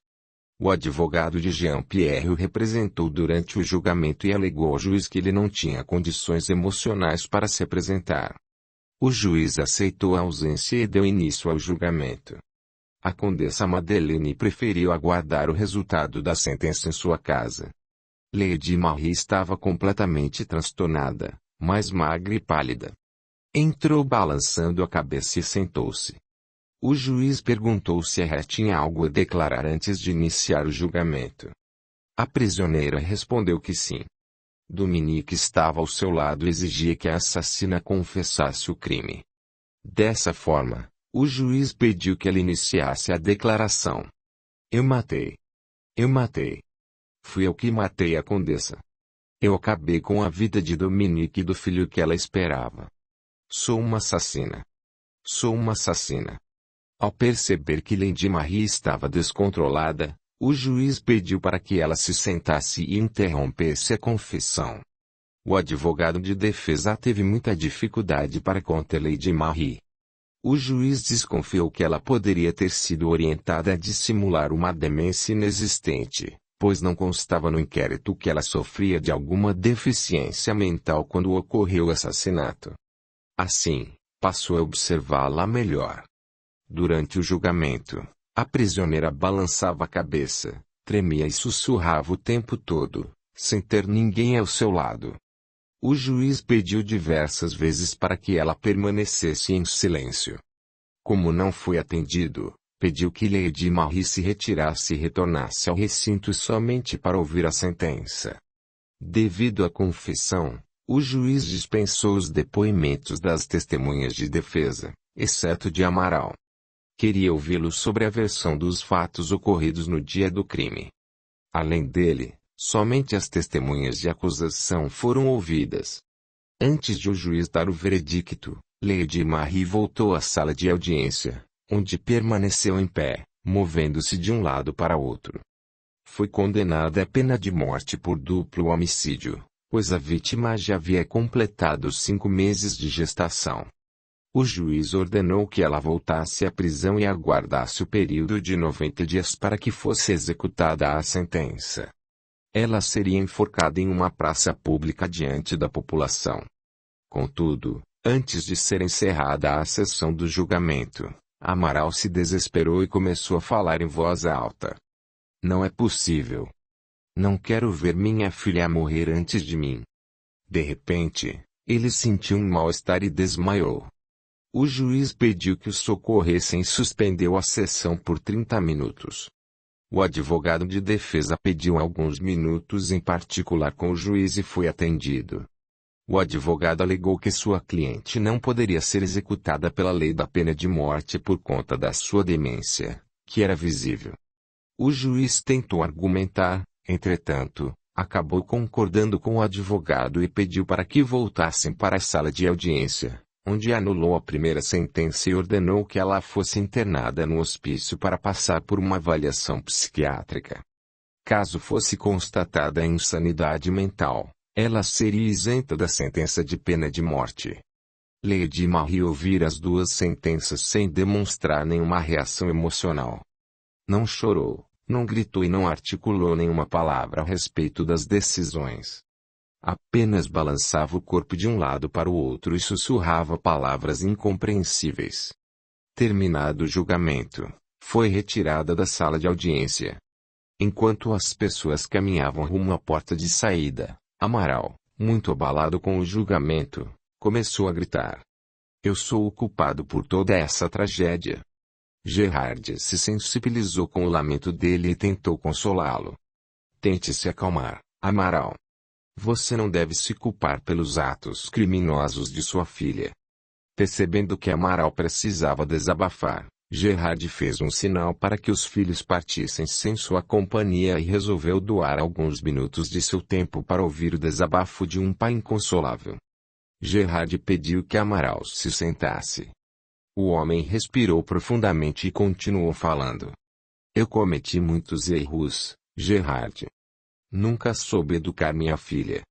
O advogado de Jean-Pierre o representou durante o julgamento e alegou ao juiz que ele não tinha condições emocionais para se apresentar. O juiz aceitou a ausência e deu início ao julgamento. A condessa Madeleine preferiu aguardar o resultado da sentença em sua casa. Lady Marie estava completamente transtornada, mais magra e pálida. Entrou balançando a cabeça e sentou-se. O juiz perguntou se ela tinha algo a declarar antes de iniciar o julgamento. A prisioneira respondeu que sim. Dominique estava ao seu lado e exigia que a assassina confessasse o crime. Dessa forma, o juiz pediu que ela iniciasse a declaração. Eu matei. Eu matei. Fui eu que matei a condessa. Eu acabei com a vida de Dominique e do filho que ela esperava. Sou uma assassina. Sou uma assassina. Ao perceber que Lady Marie estava descontrolada, o juiz pediu para que ela se sentasse e interrompesse a confissão. O advogado de defesa teve muita dificuldade para conter Lady Marie. O juiz desconfiou que ela poderia ter sido orientada a dissimular uma demência inexistente, pois não constava no inquérito que ela sofria de alguma deficiência mental quando ocorreu o assassinato. Assim, passou a observá-la melhor. Durante o julgamento, a prisioneira balançava a cabeça, tremia e sussurrava o tempo todo, sem ter ninguém ao seu lado. O juiz pediu diversas vezes para que ela permanecesse em silêncio. Como não foi atendido, pediu que Lady Marie se retirasse e retornasse ao recinto somente para ouvir a sentença. Devido à confissão, o juiz dispensou os depoimentos das testemunhas de defesa, exceto de Amaral. Queria ouvi-lo sobre a versão dos fatos ocorridos no dia do crime. Além dele, somente as testemunhas de acusação foram ouvidas. Antes de o juiz dar o veredicto, Lady Marie voltou à sala de audiência, onde permaneceu em pé, movendo-se de um lado para outro. Foi condenada à pena de morte por duplo homicídio, pois a vítima já havia completado 5 meses de gestação. O juiz ordenou que ela voltasse à prisão e aguardasse o período de 90 dias para que fosse executada a sentença. Ela seria enforcada em uma praça pública diante da população. Contudo, antes de ser encerrada a sessão do julgamento, Amaral se desesperou e começou a falar em voz alta. Não é possível. Não quero ver minha filha morrer antes de mim. De repente, ele sentiu um mal-estar e desmaiou. O juiz pediu que o socorressem e suspendeu a sessão por 30 minutos. O advogado de defesa pediu alguns minutos em particular com o juiz e foi atendido. O advogado alegou que sua cliente não poderia ser executada pela lei da pena de morte por conta da sua demência, que era visível. O juiz tentou argumentar, entretanto, acabou concordando com o advogado e pediu para que voltassem para a sala de audiência, onde anulou a primeira sentença e ordenou que ela fosse internada no hospício para passar por uma avaliação psiquiátrica. Caso fosse constatada a insanidade mental, ela seria isenta da sentença de pena de morte. Lady Marie ouvira as duas sentenças sem demonstrar nenhuma reação emocional. Não chorou, não gritou e não articulou nenhuma palavra a respeito das decisões. Apenas balançava o corpo de um lado para o outro e sussurrava palavras incompreensíveis. Terminado o julgamento, foi retirada da sala de audiência. Enquanto as pessoas caminhavam rumo à porta de saída, Amaral, muito abalado com o julgamento, começou a gritar. Eu sou o culpado por toda essa tragédia. Gerard se sensibilizou com o lamento dele e tentou consolá-lo. Tente se acalmar, Amaral. Você não deve se culpar pelos atos criminosos de sua filha. Percebendo que Amaral precisava desabafar, Gerard fez um sinal para que os filhos partissem sem sua companhia e resolveu doar alguns minutos de seu tempo para ouvir o desabafo de um pai inconsolável. Gerard pediu que Amaral se sentasse. O homem respirou profundamente e continuou falando. Eu cometi muitos erros, Gerard. Nunca soube educar minha filha.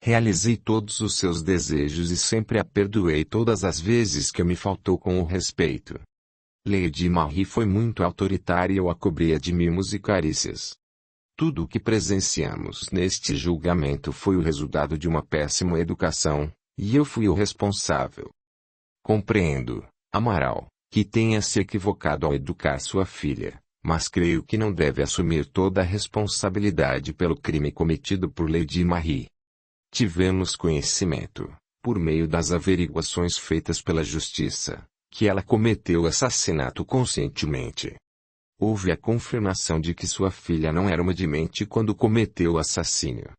Realizei todos os seus desejos e sempre a perdoei todas as vezes que me faltou com o respeito. Lady Marie foi muito autoritária e eu a cobria de mimos e carícias. Tudo o que presenciamos neste julgamento foi o resultado de uma péssima educação, e eu fui o responsável. Compreendo, Amaral, que tenha se equivocado ao educar sua filha, mas creio que não deve assumir toda a responsabilidade pelo crime cometido por Lady Marie. Tivemos conhecimento, por meio das averiguações feitas pela justiça, que ela cometeu assassinato conscientemente. Houve a confirmação de que sua filha não era uma demente quando cometeu o assassínio.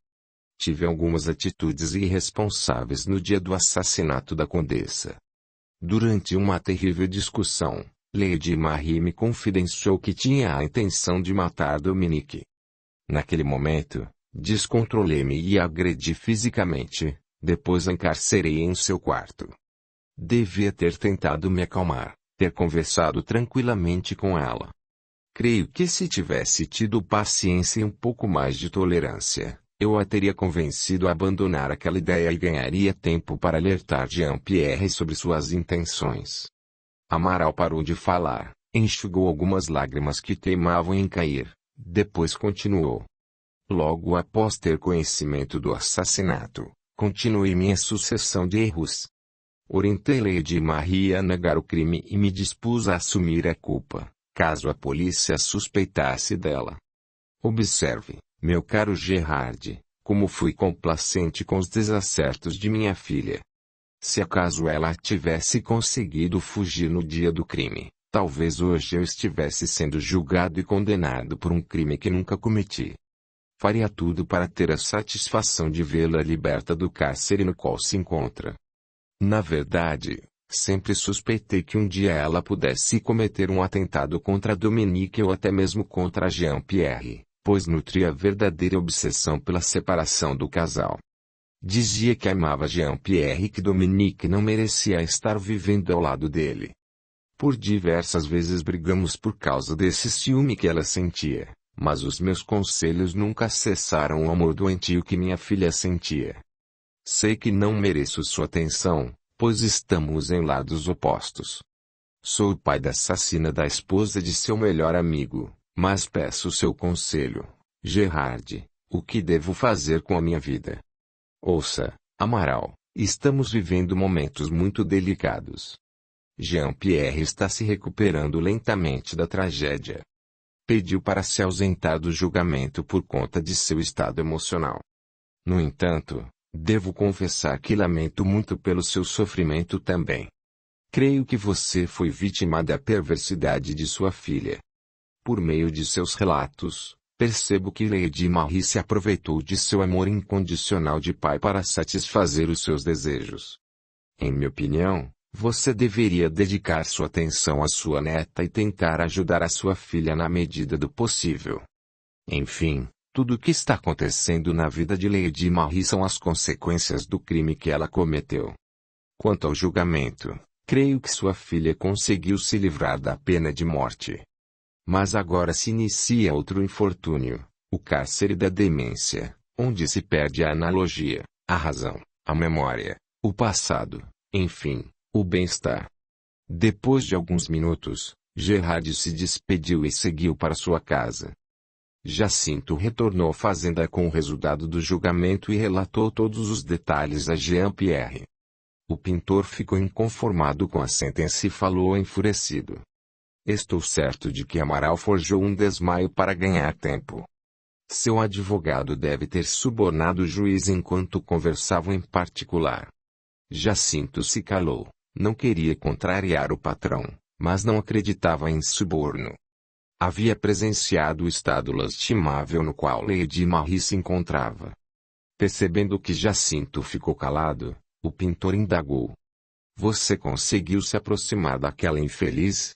Tive algumas atitudes irresponsáveis no dia do assassinato da condessa. Durante uma terrível discussão, Lady Marie me confidenciou que tinha a intenção de matar Dominique. Naquele momento, descontrolei-me e a agredi fisicamente, depois a encarcerei em seu quarto. Devia ter tentado me acalmar, ter conversado tranquilamente com ela. Creio que se tivesse tido paciência e um pouco mais de tolerância, eu a teria convencido a abandonar aquela ideia e ganharia tempo para alertar Jean-Pierre sobre suas intenções. Amaral parou de falar, enxugou algumas lágrimas que teimavam em cair, depois continuou. Logo após ter conhecimento do assassinato, continuei minha sucessão de erros. Orientei Lady Marie a negar o crime e me dispus a assumir a culpa, caso a polícia suspeitasse dela. Observe, meu caro Gerard, como fui complacente com os desacertos de minha filha. Se acaso ela tivesse conseguido fugir no dia do crime, talvez hoje eu estivesse sendo julgado e condenado por um crime que nunca cometi. Faria tudo para ter a satisfação de vê-la liberta do cárcere no qual se encontra. Na verdade, sempre suspeitei que um dia ela pudesse cometer um atentado contra Dominique ou até mesmo contra Jean-Pierre, pois nutria verdadeira obsessão pela separação do casal. Dizia que amava Jean-Pierre e que Dominique não merecia estar vivendo ao lado dele. Por diversas vezes brigamos por causa desse ciúme que ela sentia, mas os meus conselhos nunca cessaram o amor doentio que minha filha sentia. Sei que não mereço sua atenção, pois estamos em lados opostos. Sou o pai da assassina da esposa de seu melhor amigo, mas peço seu conselho, Gerard, o que devo fazer com a minha vida? Ouça, Amaral, estamos vivendo momentos muito delicados. Jean-Pierre está se recuperando lentamente da tragédia. Pediu para se ausentar do julgamento por conta de seu estado emocional. No entanto, devo confessar que lamento muito pelo seu sofrimento também. Creio que você foi vítima da perversidade de sua filha. Por meio de seus relatos, percebo que Lady Marie se aproveitou de seu amor incondicional de pai para satisfazer os seus desejos. Em minha opinião, você deveria dedicar sua atenção à sua neta e tentar ajudar a sua filha na medida do possível. Enfim, tudo o que está acontecendo na vida de Lady Marie são as consequências do crime que ela cometeu. Quanto ao julgamento, creio que sua filha conseguiu se livrar da pena de morte. Mas agora se inicia outro infortúnio, o cárcere da demência, onde se perde a analogia, a razão, a memória, o passado, enfim, o bem-estar. Depois de alguns minutos, Gerard se despediu e seguiu para sua casa. Jacinto retornou à fazenda com o resultado do julgamento e relatou todos os detalhes a Jean-Pierre. O pintor ficou inconformado com a sentença e falou enfurecido. Estou certo de que Amaral forjou um desmaio para ganhar tempo. Seu advogado deve ter subornado o juiz enquanto conversavam em particular. Jacinto se calou, não queria contrariar o patrão, mas não acreditava em suborno. Havia presenciado o estado lastimável no qual Lady Marie se encontrava. Percebendo que Jacinto ficou calado, o pintor indagou. Você conseguiu se aproximar daquela infeliz?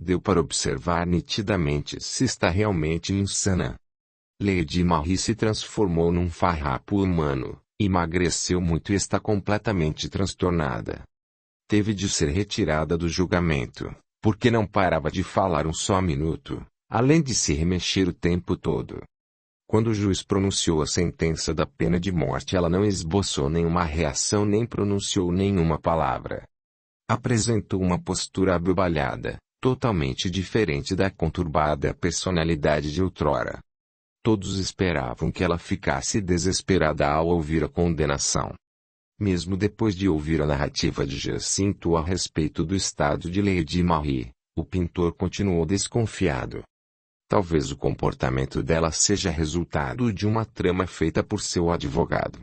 Deu para observar nitidamente se está realmente insana. Lady Marie se transformou num farrapo humano, emagreceu muito e está completamente transtornada. Teve de ser retirada do julgamento, porque não parava de falar um só minuto, além de se remexer o tempo todo. Quando o juiz pronunciou a sentença da pena de morte, ela não esboçou nenhuma reação nem pronunciou nenhuma palavra. Apresentou uma postura abobalhada, totalmente diferente da conturbada personalidade de outrora. Todos esperavam que ela ficasse desesperada ao ouvir a condenação. Mesmo depois de ouvir a narrativa de Jacinto a respeito do estado de Lady Marie, o pintor continuou desconfiado. Talvez o comportamento dela seja resultado de uma trama feita por seu advogado.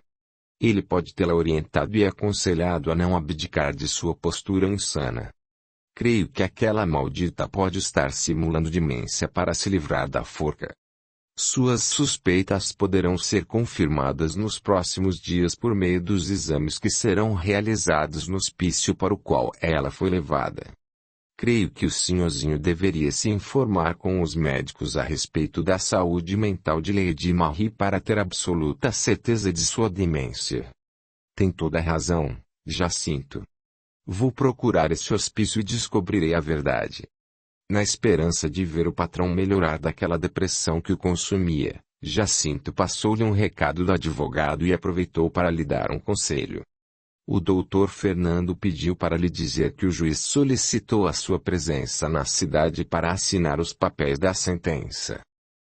Ele pode tê-la orientado e aconselhado a não abdicar de sua postura insana. Creio que aquela maldita pode estar simulando demência para se livrar da forca. Suas suspeitas poderão ser confirmadas nos próximos dias por meio dos exames que serão realizados no hospício para o qual ela foi levada. Creio que o senhorzinho deveria se informar com os médicos a respeito da saúde mental de Lady Marie para ter absoluta certeza de sua demência. Tem toda a razão, Jacinto. Vou procurar esse hospício e descobrirei a verdade. Na esperança de ver o patrão melhorar daquela depressão que o consumia, Jacinto passou-lhe um recado do advogado e aproveitou para lhe dar um conselho. O doutor Fernando pediu para lhe dizer que o juiz solicitou a sua presença na cidade para assinar os papéis da sentença.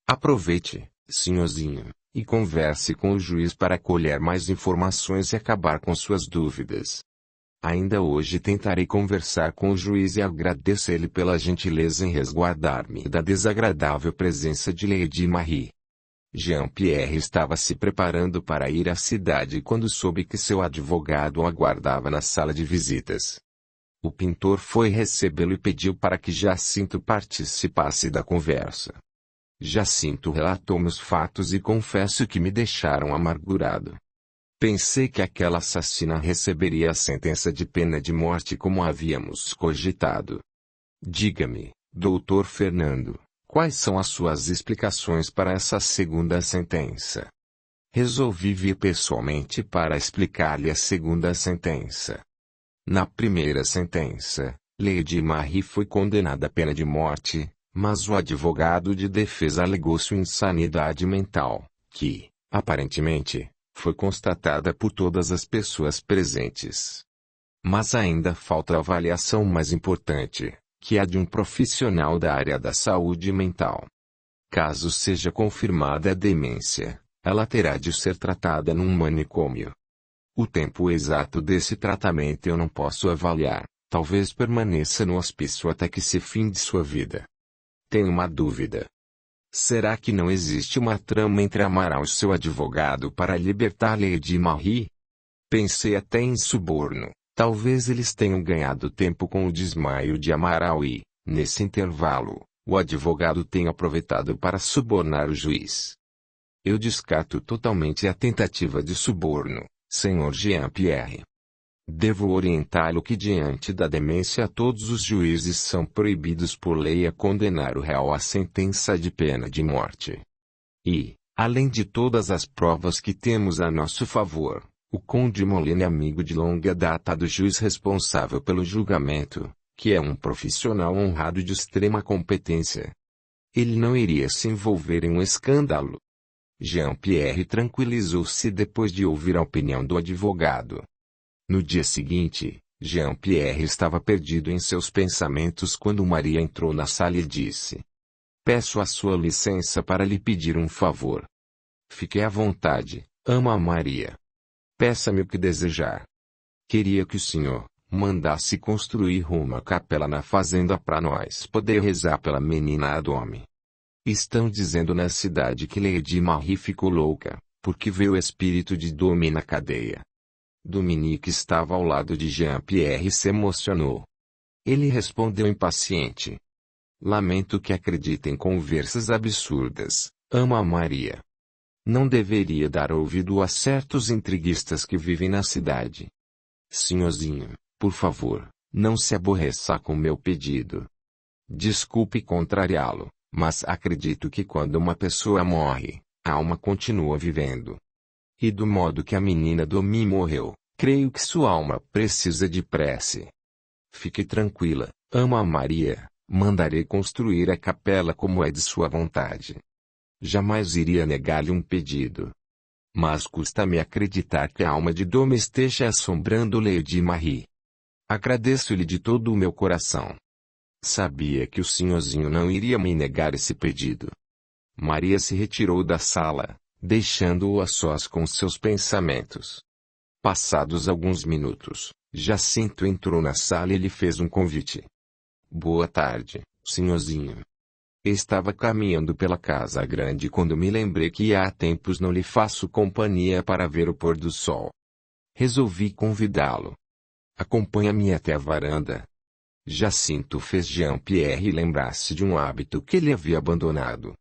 Aproveite, senhorzinho, e converse com o juiz para colher mais informações e acabar com suas dúvidas. Ainda hoje tentarei conversar com o juiz e agradecer-lhe pela gentileza em resguardar-me da desagradável presença de Lady Marie. Jean-Pierre estava se preparando para ir à cidade quando soube que seu advogado o aguardava na sala de visitas. O pintor foi recebê-lo e pediu para que Jacinto participasse da conversa. Jacinto relatou-me os fatos e confesso que me deixaram amargurado. Pensei que aquela assassina receberia a sentença de pena de morte como havíamos cogitado. Diga-me, doutor Fernando, quais são as suas explicações para essa segunda sentença? Resolvi vir pessoalmente para explicar-lhe a segunda sentença. Na primeira sentença, Lady Marie foi condenada à pena de morte, mas o advogado de defesa alegou sua insanidade mental, que, aparentemente, foi constatada por todas as pessoas presentes. Mas ainda falta a avaliação mais importante, que é a de um profissional da área da saúde mental. Caso seja confirmada a demência, ela terá de ser tratada num manicômio. O tempo exato desse tratamento eu não posso avaliar, talvez permaneça no hospício até que se finde sua vida. Tenho uma dúvida. Será que não existe uma trama entre Amaral e seu advogado para libertar Lady Marie? Pensei até em suborno. Talvez eles tenham ganhado tempo com o desmaio de Amaral e, nesse intervalo, o advogado tenha aproveitado para subornar o juiz. Eu descarto totalmente a tentativa de suborno, Sr. Jean-Pierre. Devo orientá-lo que diante da demência todos os juízes são proibidos por lei a condenar o réu à sentença de pena de morte. E, além de todas as provas que temos a nosso favor, o Conde Molina é amigo de longa data do juiz responsável pelo julgamento, que é um profissional honrado e de extrema competência. Ele não iria se envolver em um escândalo. Jean-Pierre tranquilizou-se depois de ouvir a opinião do advogado. No dia seguinte, Jean-Pierre estava perdido em seus pensamentos quando Maria entrou na sala e disse: "Peço a sua licença para lhe pedir um favor." "Fique à vontade, ama Maria. Peça-me o que desejar." "Queria que o senhor mandasse construir uma capela na fazenda para nós poder rezar pela menina Adome. Estão dizendo na cidade que Lady Marie ficou louca, porque vê o espírito de Domi na cadeia." Dominique estava ao lado de Jean-Pierre e se emocionou. Ele respondeu impaciente: "Lamento que acredite em conversas absurdas, ama Maria. Não deveria dar ouvido a certos intriguistas que vivem na cidade. Senhorzinho, por favor, não se aborreça com meu pedido. Desculpe contrariá-lo, mas acredito que quando uma pessoa morre, a alma continua vivendo. E do modo que a menina Domi morreu, creio que sua alma precisa de prece. Fique tranquila, ama Maria, mandarei construir a capela como é de sua vontade. Jamais iria negar-lhe um pedido. Mas custa-me acreditar que a alma de Domi esteja assombrando Lady Marie. Agradeço-lhe de todo o meu coração." Sabia que o senhorzinho não iria me negar esse pedido. Maria se retirou da sala, deixando-o a sós com seus pensamentos. Passados alguns minutos, Jacinto entrou na sala e lhe fez um convite. Boa tarde, senhorzinho. Estava caminhando pela casa grande quando me lembrei que há tempos não lhe faço companhia para ver o pôr do sol. Resolvi convidá-lo. Acompanha-me até a varanda. Jacinto fez Jean-Pierre lembrar-se de um hábito que ele havia abandonado.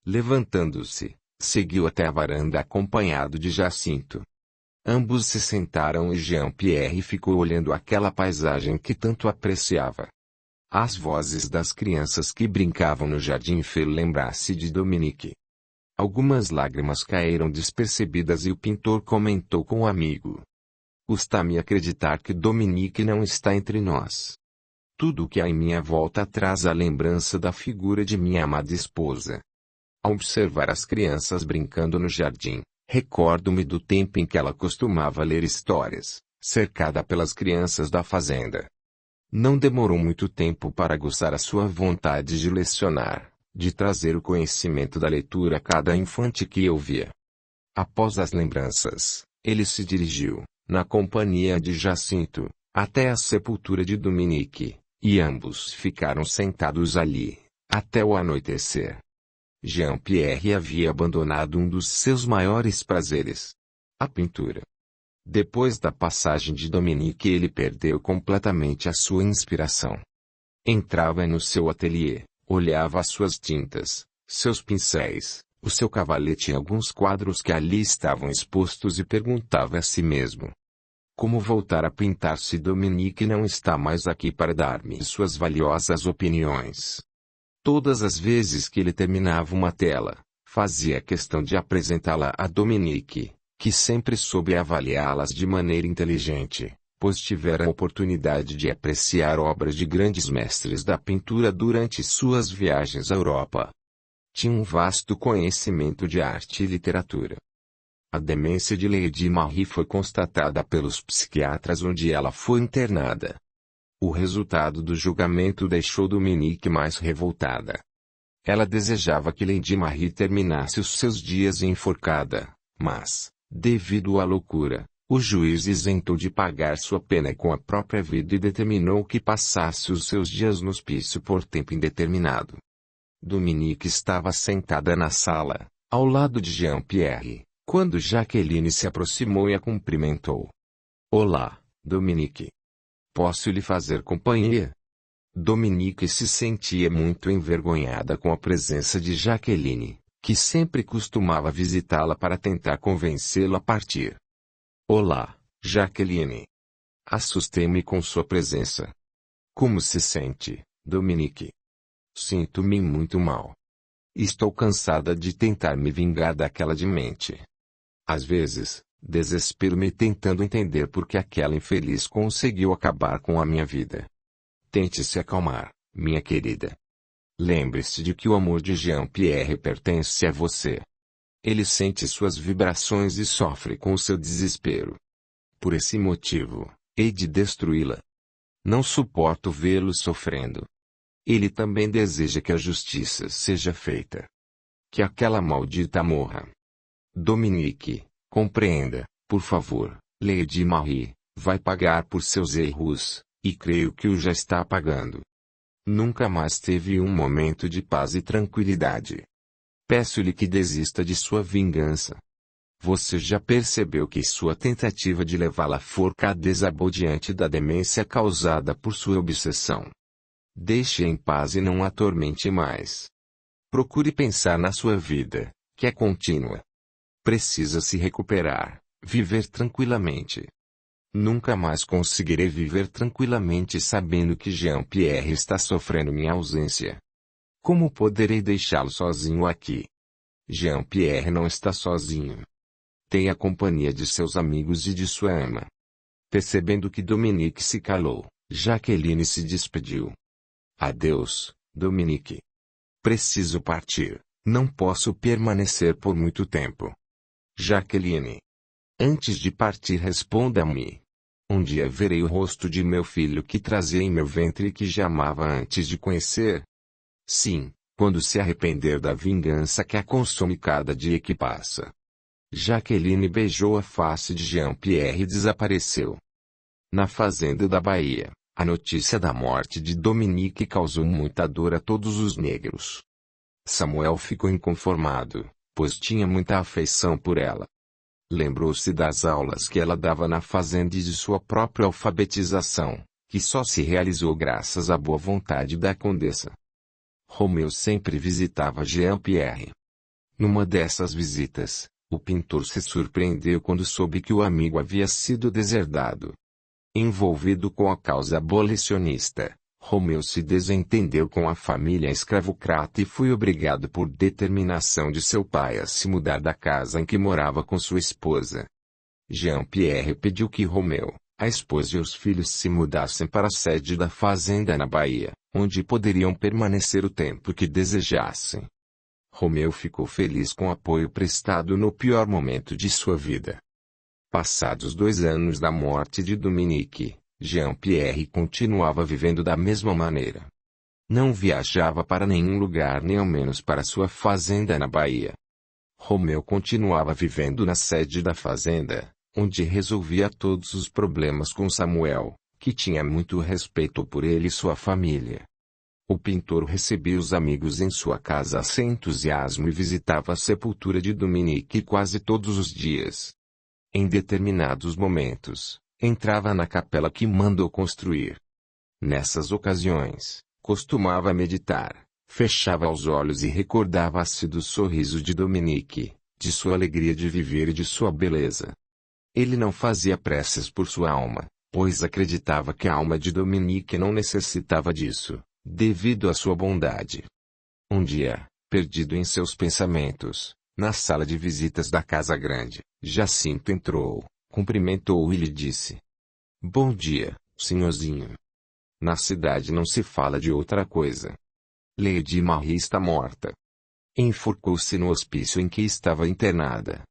Levantando-se, seguiu até a varanda acompanhado de Jacinto. Ambos se sentaram e Jean-Pierre ficou olhando aquela paisagem que tanto apreciava. As vozes das crianças que brincavam no jardim fez lembrar-se de Dominique. Algumas lágrimas caíram despercebidas e o pintor comentou com o amigo. Custa-me acreditar que Dominique não está entre nós. Tudo o que há em minha volta traz a lembrança da figura de minha amada esposa. Ao observar as crianças brincando no jardim, recordo-me do tempo em que ela costumava ler histórias, cercada pelas crianças da fazenda. Não demorou muito tempo para aguçar a sua vontade de lecionar, de trazer o conhecimento da leitura a cada infante que eu via. Após as lembranças, ele se dirigiu, na companhia de Jacinto, até a sepultura de Dominique, e ambos ficaram sentados ali, até o anoitecer. Jean-Pierre havia abandonado um dos seus maiores prazeres: a pintura. Depois da passagem de Dominique ele perdeu completamente a sua inspiração. Entrava no seu ateliê, olhava as suas tintas, seus pincéis, o seu cavalete e alguns quadros que ali estavam expostos e perguntava a si mesmo: como voltar a pintar se Dominique não está mais aqui para dar-me suas valiosas opiniões? Todas as vezes que ele terminava uma tela, fazia questão de apresentá-la a Dominique, que sempre soube avaliá-las de maneira inteligente, pois tivera a oportunidade de apreciar obras de grandes mestres da pintura durante suas viagens à Europa. Tinha um vasto conhecimento de arte e literatura. A demência de Lady Marie foi constatada pelos psiquiatras onde ela foi internada. O resultado do julgamento deixou Dominique mais revoltada. Ela desejava que Lady Marie terminasse os seus dias enforcada, mas, devido à loucura, o juiz isentou de pagar sua pena com a própria vida e determinou que passasse os seus dias no hospício por tempo indeterminado. Dominique estava sentada na sala, ao lado de Jean-Pierre, quando Jaqueline se aproximou e a cumprimentou. Olá, Dominique. Posso lhe fazer companhia? Dominique se sentia muito envergonhada com a presença de Jaqueline, que sempre costumava visitá-la para tentar convencê-la a partir. Olá, Jaqueline. Assustei-me com sua presença. Como se sente, Dominique? Sinto-me muito mal. Estou cansada de tentar me vingar daquela demente. Às vezes, desespero-me tentando entender por que aquela infeliz conseguiu acabar com a minha vida. Tente se acalmar, minha querida. Lembre-se de que o amor de Jean-Pierre pertence a você. Ele sente suas vibrações e sofre com o seu desespero. Por esse motivo, hei de destruí-la. Não suporto vê-lo sofrendo. Ele também deseja que a justiça seja feita. Que aquela maldita morra. Dominique, compreenda, por favor, Lady Marie, vai pagar por seus erros, e creio que o já está pagando. Nunca mais teve um momento de paz e tranquilidade. Peço-lhe que desista de sua vingança. Você já percebeu que sua tentativa de levá-la à forca desabou diante da demência causada por sua obsessão. Deixe-a em paz e não a atormente mais. Procure pensar na sua vida, que é contínua. Precisa se recuperar, viver tranquilamente. Nunca mais conseguirei viver tranquilamente sabendo que Jean-Pierre está sofrendo minha ausência. Como poderei deixá-lo sozinho aqui? Jean-Pierre não está sozinho. Tem a companhia de seus amigos e de sua ama. Percebendo que Dominique se calou, Jaqueline se despediu. Adeus, Dominique. Preciso partir, não posso permanecer por muito tempo. Jaqueline. Antes de partir responda-me. Um dia verei o rosto de meu filho que trazia em meu ventre e que já amava antes de conhecer. Sim, quando se arrepender da vingança que a consome cada dia que passa. Jaqueline beijou a face de Jean-Pierre e desapareceu. Na fazenda da Bahia, a notícia da morte de Dominique causou muita dor a todos os negros. Samuel ficou inconformado, pois tinha muita afeição por ela. Lembrou-se das aulas que ela dava na fazenda e de sua própria alfabetização, que só se realizou graças à boa vontade da condessa. Romeu sempre visitava Jean-Pierre. Numa dessas visitas, o pintor se surpreendeu quando soube que o amigo havia sido deserdado. Envolvido com a causa abolicionista, Romeu se desentendeu com a família escravocrata e foi obrigado por determinação de seu pai a se mudar da casa em que morava com sua esposa. Jean-Pierre pediu que Romeu, a esposa e os filhos se mudassem para a sede da fazenda na Bahia, onde poderiam permanecer o tempo que desejassem. Romeu ficou feliz com o apoio prestado no pior momento de sua vida. Passados 2 anos da morte de Dominique, Jean-Pierre continuava vivendo da mesma maneira. Não viajava para nenhum lugar nem ao menos para sua fazenda na Bahia. Romeu continuava vivendo na sede da fazenda, onde resolvia todos os problemas com Samuel, que tinha muito respeito por ele e sua família. O pintor recebia os amigos em sua casa sem entusiasmo e visitava a sepultura de Dominique quase todos os dias. Em determinados momentos, entrava na capela que mandou construir. Nessas ocasiões, costumava meditar, fechava os olhos e recordava-se do sorriso de Dominique, de sua alegria de viver e de sua beleza. Ele não fazia preces por sua alma, pois acreditava que a alma de Dominique não necessitava disso, devido à sua bondade. Um dia, perdido em seus pensamentos, na sala de visitas da casa grande, Jacinto entrou, cumprimentou-o e lhe disse: "Bom dia, senhorzinho. Na cidade não se fala de outra coisa. Lady Marie está morta. Enforcou-se no hospício em que estava internada.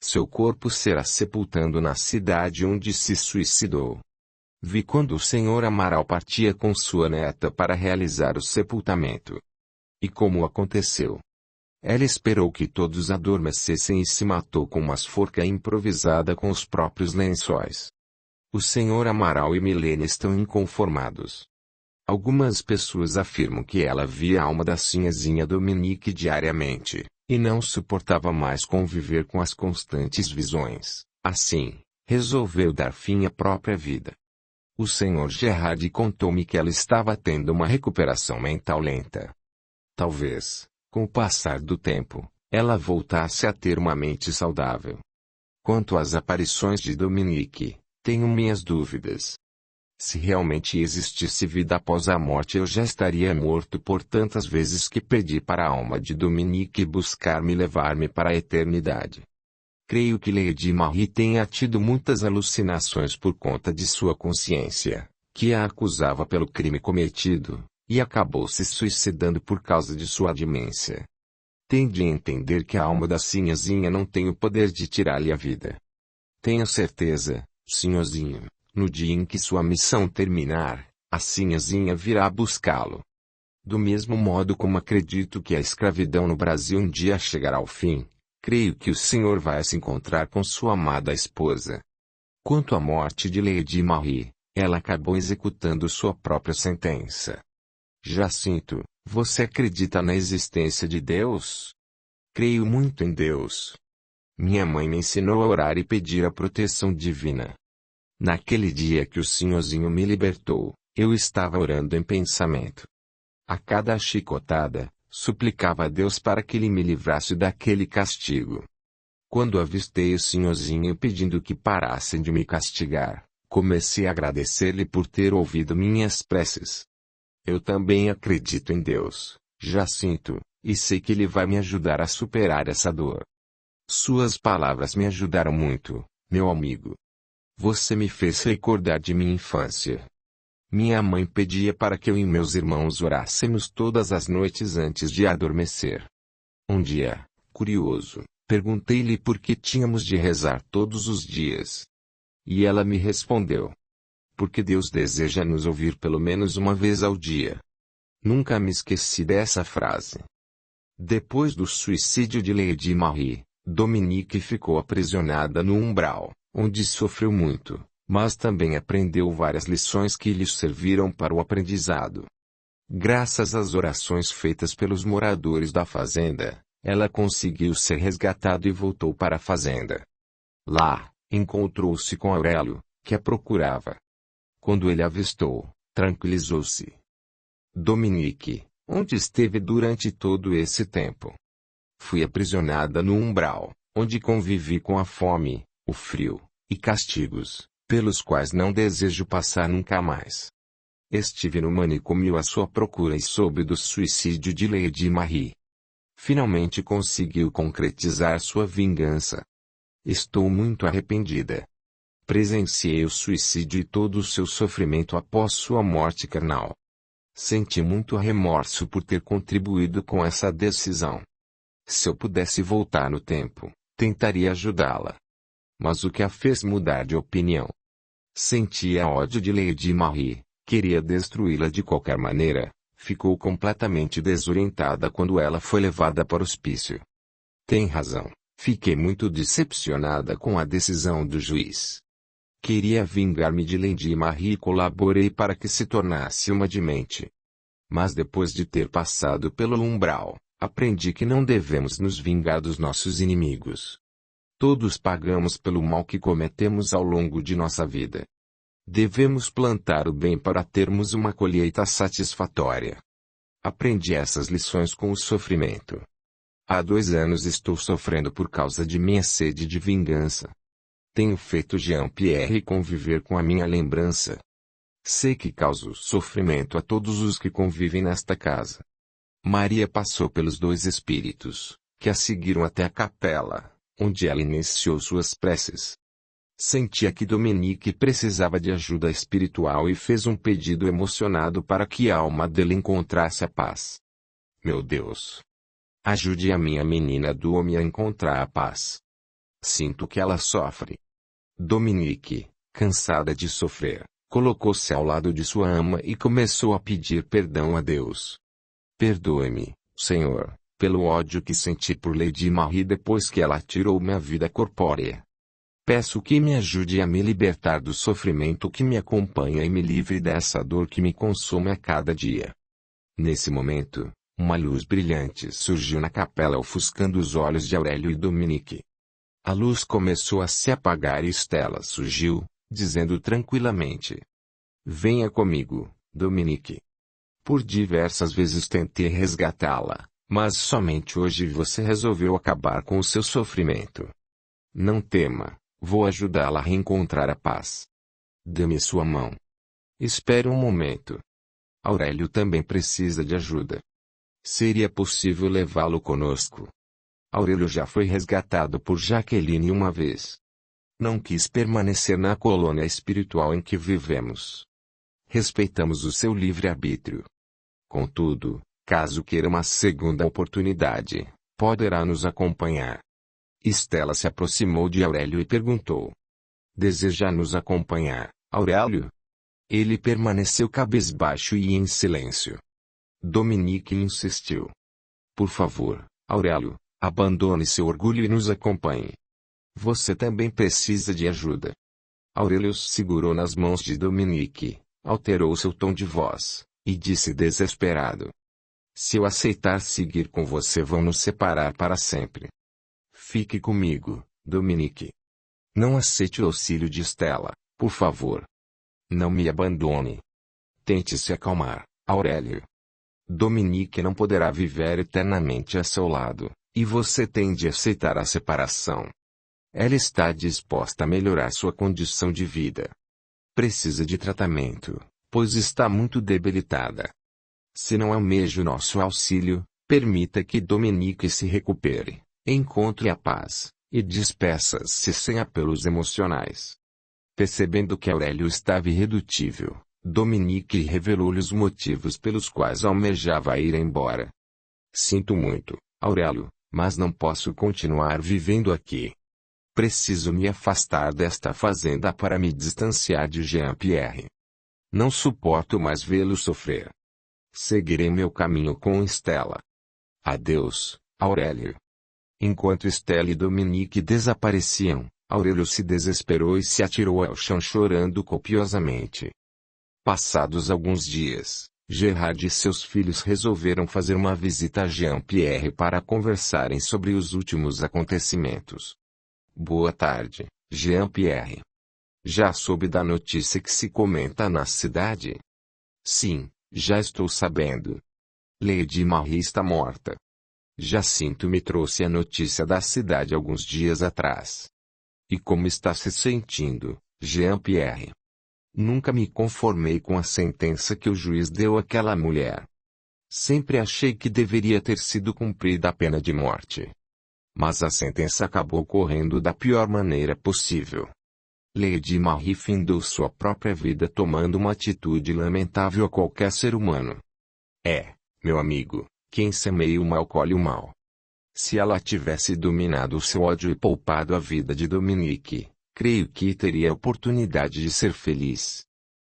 Seu corpo será sepultado na cidade onde se suicidou. Vi quando o senhor Amaral partia com sua neta para realizar o sepultamento. E como aconteceu? Ela esperou que todos adormecessem e se matou com uma forca improvisada com os próprios lençóis. O senhor Amaral e Milene estão inconformados. Algumas pessoas afirmam que ela via a alma da sinhazinha Dominique diariamente, e não suportava mais conviver com as constantes visões. Assim, resolveu dar fim à própria vida. O senhor Gerard contou-me que ela estava tendo uma recuperação mental lenta. Talvez, com o passar do tempo, ela voltasse a ter uma mente saudável. Quanto às aparições de Dominique, tenho minhas dúvidas. Se realmente existisse vida após a morte, eu já estaria morto por tantas vezes que pedi para a alma de Dominique buscar-me e levar-me para a eternidade. Creio que Lady Marie tenha tido muitas alucinações por conta de sua consciência, que a acusava pelo crime cometido, e acabou se suicidando por causa de sua demência. Tem de entender que a alma da sinhazinha não tem o poder de tirar-lhe a vida. Tenho certeza, senhorzinho, no dia em que sua missão terminar, a sinhazinha virá buscá-lo. Do mesmo modo como acredito que a escravidão no Brasil um dia chegará ao fim, creio que o senhor vai se encontrar com sua amada esposa. Quanto à morte de Lady Marie, ela acabou executando sua própria sentença. Jacinto, você acredita na existência de Deus? Creio muito em Deus. Minha mãe me ensinou a orar e pedir a proteção divina. Naquele dia que o senhorzinho me libertou, eu estava orando em pensamento. A cada chicotada, suplicava a Deus para que ele me livrasse daquele castigo. Quando avistei o senhorzinho pedindo que parassem de me castigar, comecei a agradecer-lhe por ter ouvido minhas preces. Eu também acredito em Deus, Jacinto, e sei que ele vai me ajudar a superar essa dor. Suas palavras me ajudaram muito, meu amigo. Você me fez recordar de minha infância. Minha mãe pedia para que eu e meus irmãos orássemos todas as noites antes de adormecer. Um dia, curioso, perguntei-lhe por que tínhamos de rezar todos os dias. E ela me respondeu: porque Deus deseja nos ouvir pelo menos uma vez ao dia. Nunca me esqueci dessa frase. Depois do suicídio de Lady Marie, Dominique ficou aprisionada no umbral, onde sofreu muito, mas também aprendeu várias lições que lhe serviram para o aprendizado. Graças às orações feitas pelos moradores da fazenda, ela conseguiu ser resgatada e voltou para a fazenda. Lá, encontrou-se com Aurélio, que a procurava. Quando ele a avistou, tranquilizou-se. Dominique, onde esteve durante todo esse tempo? Fui aprisionada no umbral, onde convivi com a fome, o frio, e castigos, pelos quais não desejo passar nunca mais. Estive no manicômio à sua procura e soube do suicídio de Lady Marie. Finalmente conseguiu concretizar sua vingança. Estou muito arrependida. Presenciei o suicídio e todo o seu sofrimento após sua morte carnal. Senti muito remorso por ter contribuído com essa decisão. Se eu pudesse voltar no tempo, tentaria ajudá-la. Mas o que a fez mudar de opinião? Sentia ódio de Lady Marie, queria destruí-la de qualquer maneira, ficou completamente desorientada quando ela foi levada para o hospício. Tem razão, fiquei muito decepcionada com a decisão do juiz. Queria vingar-me de Lady Marie e colaborei para que se tornasse uma demente. Mas depois de ter passado pelo umbral, aprendi que não devemos nos vingar dos nossos inimigos. Todos pagamos pelo mal que cometemos ao longo de nossa vida. Devemos plantar o bem para termos uma colheita satisfatória. Aprendi essas lições com o sofrimento. Há 2 anos estou sofrendo por causa de minha sede de vingança. Tenho feito Jean-Pierre conviver com a minha lembrança. Sei que causo sofrimento a todos os que convivem nesta casa. Maria passou pelos 2 espíritos, que a seguiram até a capela, onde ela iniciou suas preces. Sentia que Dominique precisava de ajuda espiritual e fez um pedido emocionado para que a alma dele encontrasse a paz. Meu Deus! Ajude a minha menina Domi a encontrar a paz. Sinto que ela sofre. Dominique, cansada de sofrer, colocou-se ao lado de sua ama e começou a pedir perdão a Deus. Perdoe-me, Senhor, pelo ódio que senti por Lady Marie depois que ela tirou minha vida corpórea. Peço que me ajude a me libertar do sofrimento que me acompanha e me livre dessa dor que me consome a cada dia. Nesse momento, uma luz brilhante surgiu na capela ofuscando os olhos de Aurélio e Dominique. A luz começou a se apagar e Stella surgiu, dizendo tranquilamente: venha comigo, Dominique. Por diversas vezes tentei resgatá-la, mas somente hoje você resolveu acabar com o seu sofrimento. Não tema, vou ajudá-la a reencontrar a paz. Dê-me sua mão. Espere um momento. Aurélio também precisa de ajuda. Seria possível levá-lo conosco? Aurélio já foi resgatado por Jaqueline uma vez. Não quis permanecer na colônia espiritual em que vivemos. Respeitamos o seu livre-arbítrio. Contudo, caso queira uma segunda oportunidade, poderá nos acompanhar. Stella se aproximou de Aurélio e perguntou: deseja nos acompanhar, Aurélio? Ele permaneceu cabisbaixo e em silêncio. Dominique insistiu: por favor, Aurélio, abandone seu orgulho e nos acompanhe. Você também precisa de ajuda. Aurélio segurou nas mãos de Dominique, alterou seu tom de voz, e disse desesperado: se eu aceitar seguir com você vão nos separar para sempre. Fique comigo, Dominique. Não aceite o auxílio de Stella, por favor. Não me abandone. Tente se acalmar, Aurélio. Dominique não poderá viver eternamente a seu lado, e você tem de aceitar a separação. Ela está disposta a melhorar sua condição de vida. Precisa de tratamento, pois está muito debilitada. Se não almeja nosso auxílio, permita que Dominique se recupere, encontre a paz, e despeça-se sem apelos emocionais. Percebendo que Aurélio estava irredutível, Dominique revelou-lhe os motivos pelos quais almejava ir embora. Sinto muito, Aurélio, mas não posso continuar vivendo aqui. Preciso me afastar desta fazenda para me distanciar de Jean-Pierre. Não suporto mais vê-lo sofrer. Seguirei meu caminho com Stella. Adeus, Aurélio. Enquanto Stella e Dominique desapareciam, Aurélio se desesperou e se atirou ao chão chorando copiosamente. Passados alguns dias, Gerard e seus filhos resolveram fazer uma visita a Jean-Pierre para conversarem sobre os últimos acontecimentos. Boa tarde, Jean-Pierre. Já soube da notícia que se comenta na cidade? Sim, já estou sabendo. Lady Marie está morta. Jacinto me trouxe a notícia da cidade alguns dias atrás. E como está se sentindo, Jean-Pierre? Nunca me conformei com a sentença que o juiz deu àquela mulher. Sempre achei que deveria ter sido cumprida a pena de morte. Mas a sentença acabou correndo da pior maneira possível. Lady Marie findou sua própria vida tomando uma atitude lamentável a qualquer ser humano. Meu amigo, quem semeia o mal colhe o mal. Se ela tivesse dominado o seu ódio e poupado a vida de Dominique, creio que teria a oportunidade de ser feliz.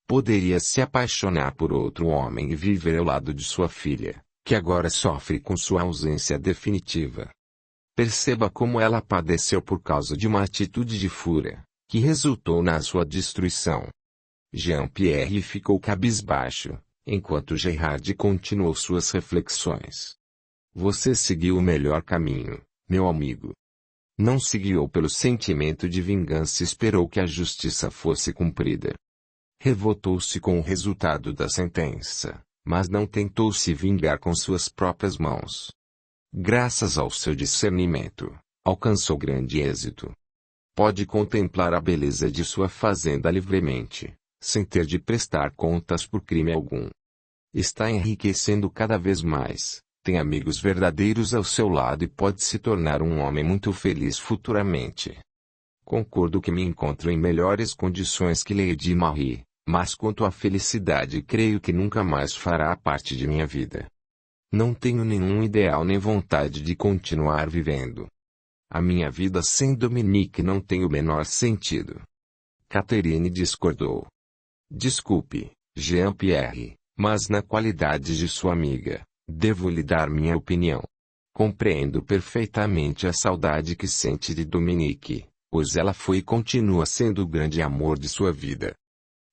Poderia se apaixonar por outro homem e viver ao lado de sua filha, que agora sofre com sua ausência definitiva. Perceba como ela padeceu por causa de uma atitude de fúria, que resultou na sua destruição. Jean-Pierre ficou cabisbaixo, enquanto Gerard continuou suas reflexões. Você seguiu o melhor caminho, meu amigo. Não se guiou pelo sentimento de vingança e esperou que a justiça fosse cumprida. Revoltou-se com o resultado da sentença, mas não tentou se vingar com suas próprias mãos. Graças ao seu discernimento, alcançou grande êxito. Pode contemplar a beleza de sua fazenda livremente, sem ter de prestar contas por crime algum. Está enriquecendo cada vez mais, tem amigos verdadeiros ao seu lado e pode se tornar um homem muito feliz futuramente. Concordo que me encontro em melhores condições que Lady Marie, mas quanto à felicidade creio que nunca mais fará parte de minha vida. Não tenho nenhum ideal nem vontade de continuar vivendo. A minha vida sem Dominique não tem o menor sentido. Catherine discordou. Desculpe, Jean-Pierre, mas na qualidade de sua amiga, devo lhe dar minha opinião. Compreendo perfeitamente a saudade que sente de Dominique, pois ela foi e continua sendo o grande amor de sua vida.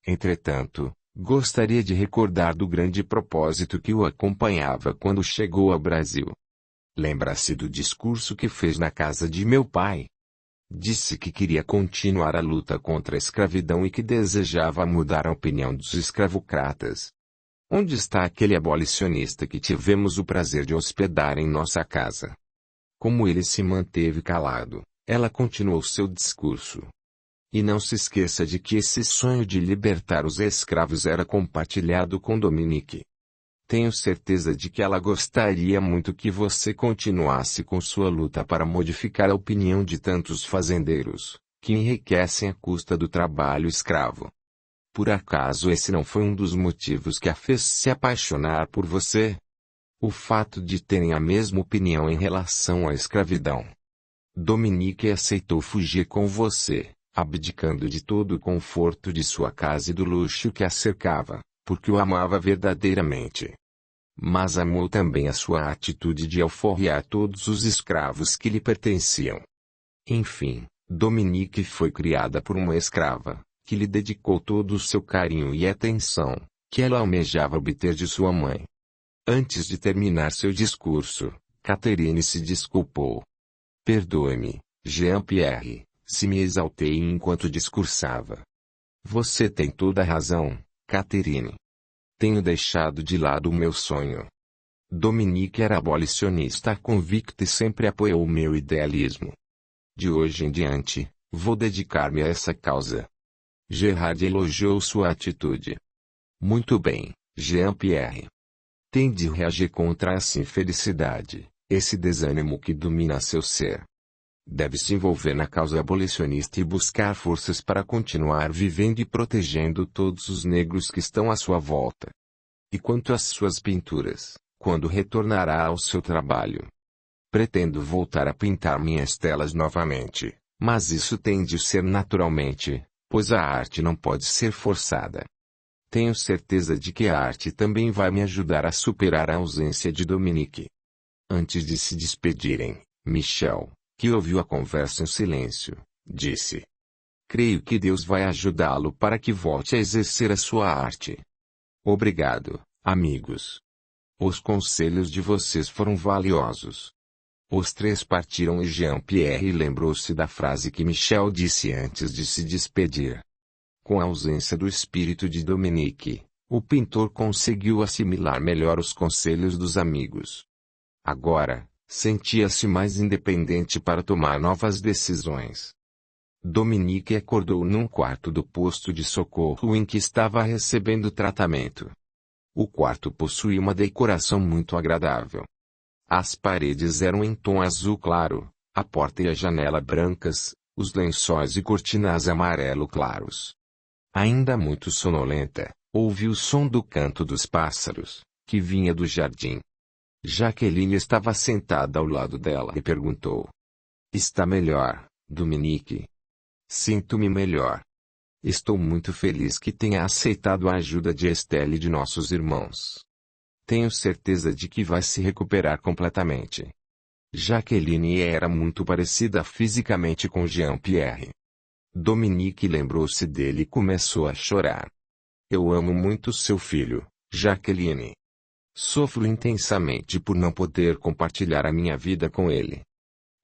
Entretanto, gostaria de recordar do grande propósito que o acompanhava quando chegou ao Brasil. Lembra-se do discurso que fez na casa de meu pai? Disse que queria continuar a luta contra a escravidão e que desejava mudar a opinião dos escravocratas. Onde está aquele abolicionista que tivemos o prazer de hospedar em nossa casa? Como ele se manteve calado, ela continuou seu discurso. E não se esqueça de que esse sonho de libertar os escravos era compartilhado com Dominique. Tenho certeza de que ela gostaria muito que você continuasse com sua luta para modificar a opinião de tantos fazendeiros, que enriquecem à custa do trabalho escravo. Por acaso esse não foi um dos motivos que a fez se apaixonar por você? O fato de terem a mesma opinião em relação à escravidão. Dominique aceitou fugir com você, abdicando de todo o conforto de sua casa e do luxo que a cercava, porque o amava verdadeiramente. Mas amou também a sua atitude de alforriar todos os escravos que lhe pertenciam. Enfim, Dominique foi criada por uma escrava, que lhe dedicou todo o seu carinho e atenção, que ela almejava obter de sua mãe. Antes de terminar seu discurso, Catherine se desculpou. Perdoe-me, Jean-Pierre, se me exaltei enquanto discursava. Você tem toda a razão, Catherine. Tenho deixado de lado o meu sonho. Dominique era abolicionista convicta e sempre apoiou o meu idealismo. De hoje em diante, vou dedicar-me a essa causa. Gerard elogiou sua atitude. Muito bem, Jean-Pierre. Tem de reagir contra essa infelicidade, esse desânimo que domina seu ser. Deve se envolver na causa abolicionista e buscar forças para continuar vivendo e protegendo todos os negros que estão à sua volta. E quanto às suas pinturas, quando retornará ao seu trabalho? Pretendo voltar a pintar minhas telas novamente, Mas isso tem de ser naturalmente, pois a arte não pode ser forçada. Tenho certeza de que a arte também vai me ajudar a superar a ausência de Dominique. Antes de se despedirem, Michel, que ouviu a conversa em silêncio, disse: creio que Deus vai ajudá-lo para que volte a exercer a sua arte. Obrigado, amigos. Os conselhos de vocês foram valiosos. Os três partiram e Jean-Pierre lembrou-se da frase que Michel disse antes de se despedir. Com a ausência do espírito de Dominique, o pintor conseguiu assimilar melhor os conselhos dos amigos. Agora, sentia-se mais independente para tomar novas decisões. Dominique acordou num quarto do posto de socorro em que estava recebendo tratamento. O quarto possuía uma decoração muito agradável. As paredes eram em tom azul claro, a porta e a janela brancas, os lençóis e cortinas amarelo claros. Ainda muito sonolenta, ouviu o som do canto dos pássaros, que vinha do jardim. Jaqueline estava sentada ao lado dela e perguntou: está melhor, Dominique? Sinto-me melhor. Estou muito feliz que tenha aceitado a ajuda de Estelle e de nossos irmãos. Tenho certeza de que vai se recuperar completamente. Jaqueline era muito parecida fisicamente com Jean-Pierre. Dominique lembrou-se dele e começou a chorar. Eu amo muito seu filho, Jaqueline. Sofro intensamente por não poder compartilhar a minha vida com ele.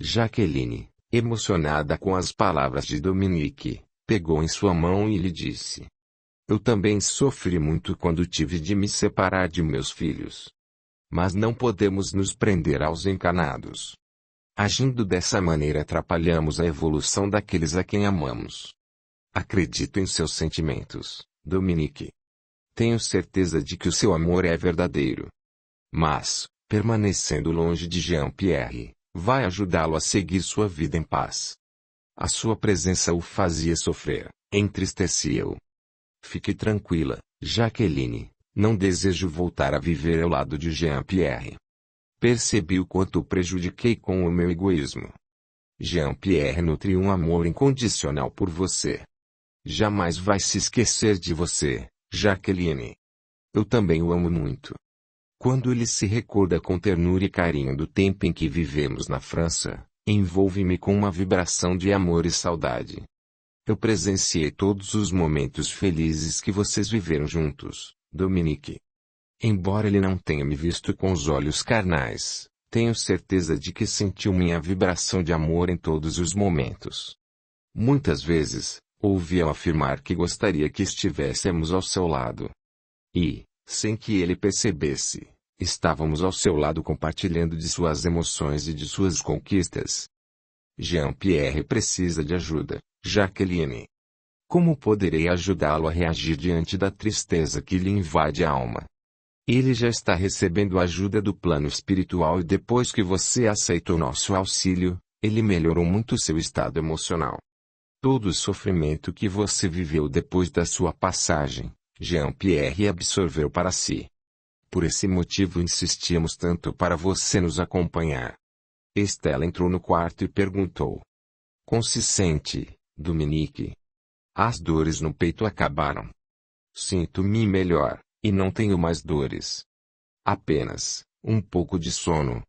Jaqueline, emocionada com as palavras de Dominique, pegou em sua mão e lhe disse: eu também sofri muito quando tive de me separar de meus filhos. Mas não podemos nos prender aos encanados. Agindo dessa maneira atrapalhamos a evolução daqueles a quem amamos. Acredito em seus sentimentos, Dominique. Tenho certeza de que o seu amor é verdadeiro. Mas, permanecendo longe de Jean-Pierre, vai ajudá-lo a seguir sua vida em paz. A sua presença o fazia sofrer, entristecia-o. Fique tranquila, Jaqueline, não desejo voltar a viver ao lado de Jean-Pierre. Percebi o quanto o prejudiquei com o meu egoísmo. Jean-Pierre nutre um amor incondicional por você. Jamais vai se esquecer de você, Jaqueline. Eu também o amo muito. Quando ele se recorda com ternura e carinho do tempo em que vivemos na França, envolve-me com uma vibração de amor e saudade. Eu presenciei todos os momentos felizes que vocês viveram juntos, Dominique. Embora ele não tenha me visto com os olhos carnais, tenho certeza de que sentiu minha vibração de amor em todos os momentos. Muitas vezes, ouvi-o afirmar que gostaria que estivéssemos ao seu lado. E, sem que ele percebesse, estávamos ao seu lado compartilhando de suas emoções e de suas conquistas. Jean-Pierre precisa de ajuda, Jaqueline. Como poderei ajudá-lo a reagir diante da tristeza que lhe invade a alma? Ele já está recebendo ajuda do plano espiritual e depois que você aceitou nosso auxílio, ele melhorou muito seu estado emocional. Todo o sofrimento que você viveu depois da sua passagem, Jean-Pierre absorveu para si. Por esse motivo insistimos tanto para você nos acompanhar. Estela entrou no quarto e perguntou: consciente, Dominique? As dores no peito acabaram. Sinto-me melhor, e não tenho mais dores. Apenas, um pouco de sono.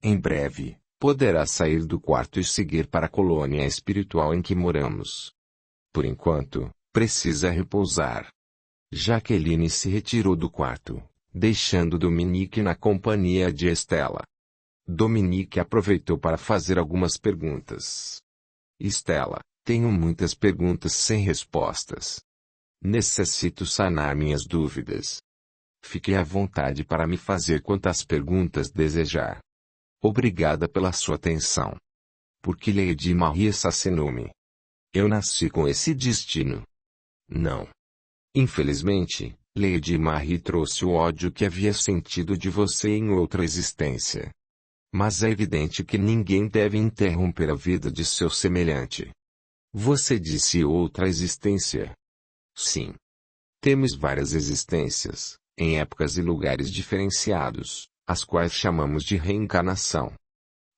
Em breve, poderá sair do quarto e seguir para a colônia espiritual em que moramos. Por enquanto, precisa repousar. Jaqueline se retirou do quarto, deixando Dominique na companhia de Estela. Dominique aproveitou para fazer algumas perguntas. Estela, tenho muitas perguntas sem respostas. Necessito sanar minhas dúvidas. Fique à vontade para me fazer quantas perguntas desejar. Obrigada pela sua atenção. Por que Lady Marie assassinou-me? Eu nasci com esse destino? Não. Infelizmente, Lady Marie trouxe o ódio que havia sentido de você em outra existência. Mas é evidente que ninguém deve interromper a vida de seu semelhante. Você disse outra existência? Sim. Temos várias existências, em épocas e lugares diferenciados, as quais chamamos de reencarnação.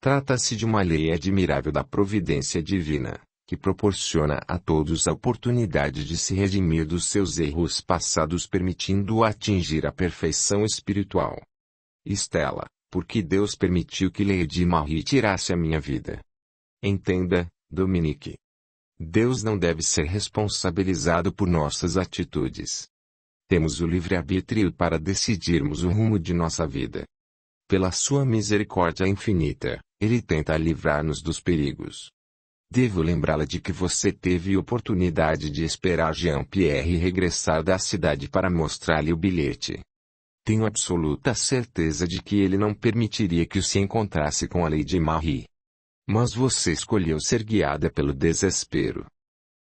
Trata-se de uma lei admirável da providência divina, que proporciona a todos a oportunidade de se redimir dos seus erros passados, permitindo atingir a perfeição espiritual. Estela, porque Deus permitiu que Lady Marie tirasse a minha vida. Entenda, Dominique. Deus não deve ser responsabilizado por nossas atitudes. Temos o livre-arbítrio para decidirmos o rumo de nossa vida. Pela sua misericórdia infinita, Ele tenta livrar-nos dos perigos. Devo lembrá-la de que você teve oportunidade de esperar Jean-Pierre regressar da cidade para mostrar-lhe o bilhete. Tenho absoluta certeza de que ele não permitiria que se encontrasse com a Lady Marie. Mas você escolheu ser guiada pelo desespero.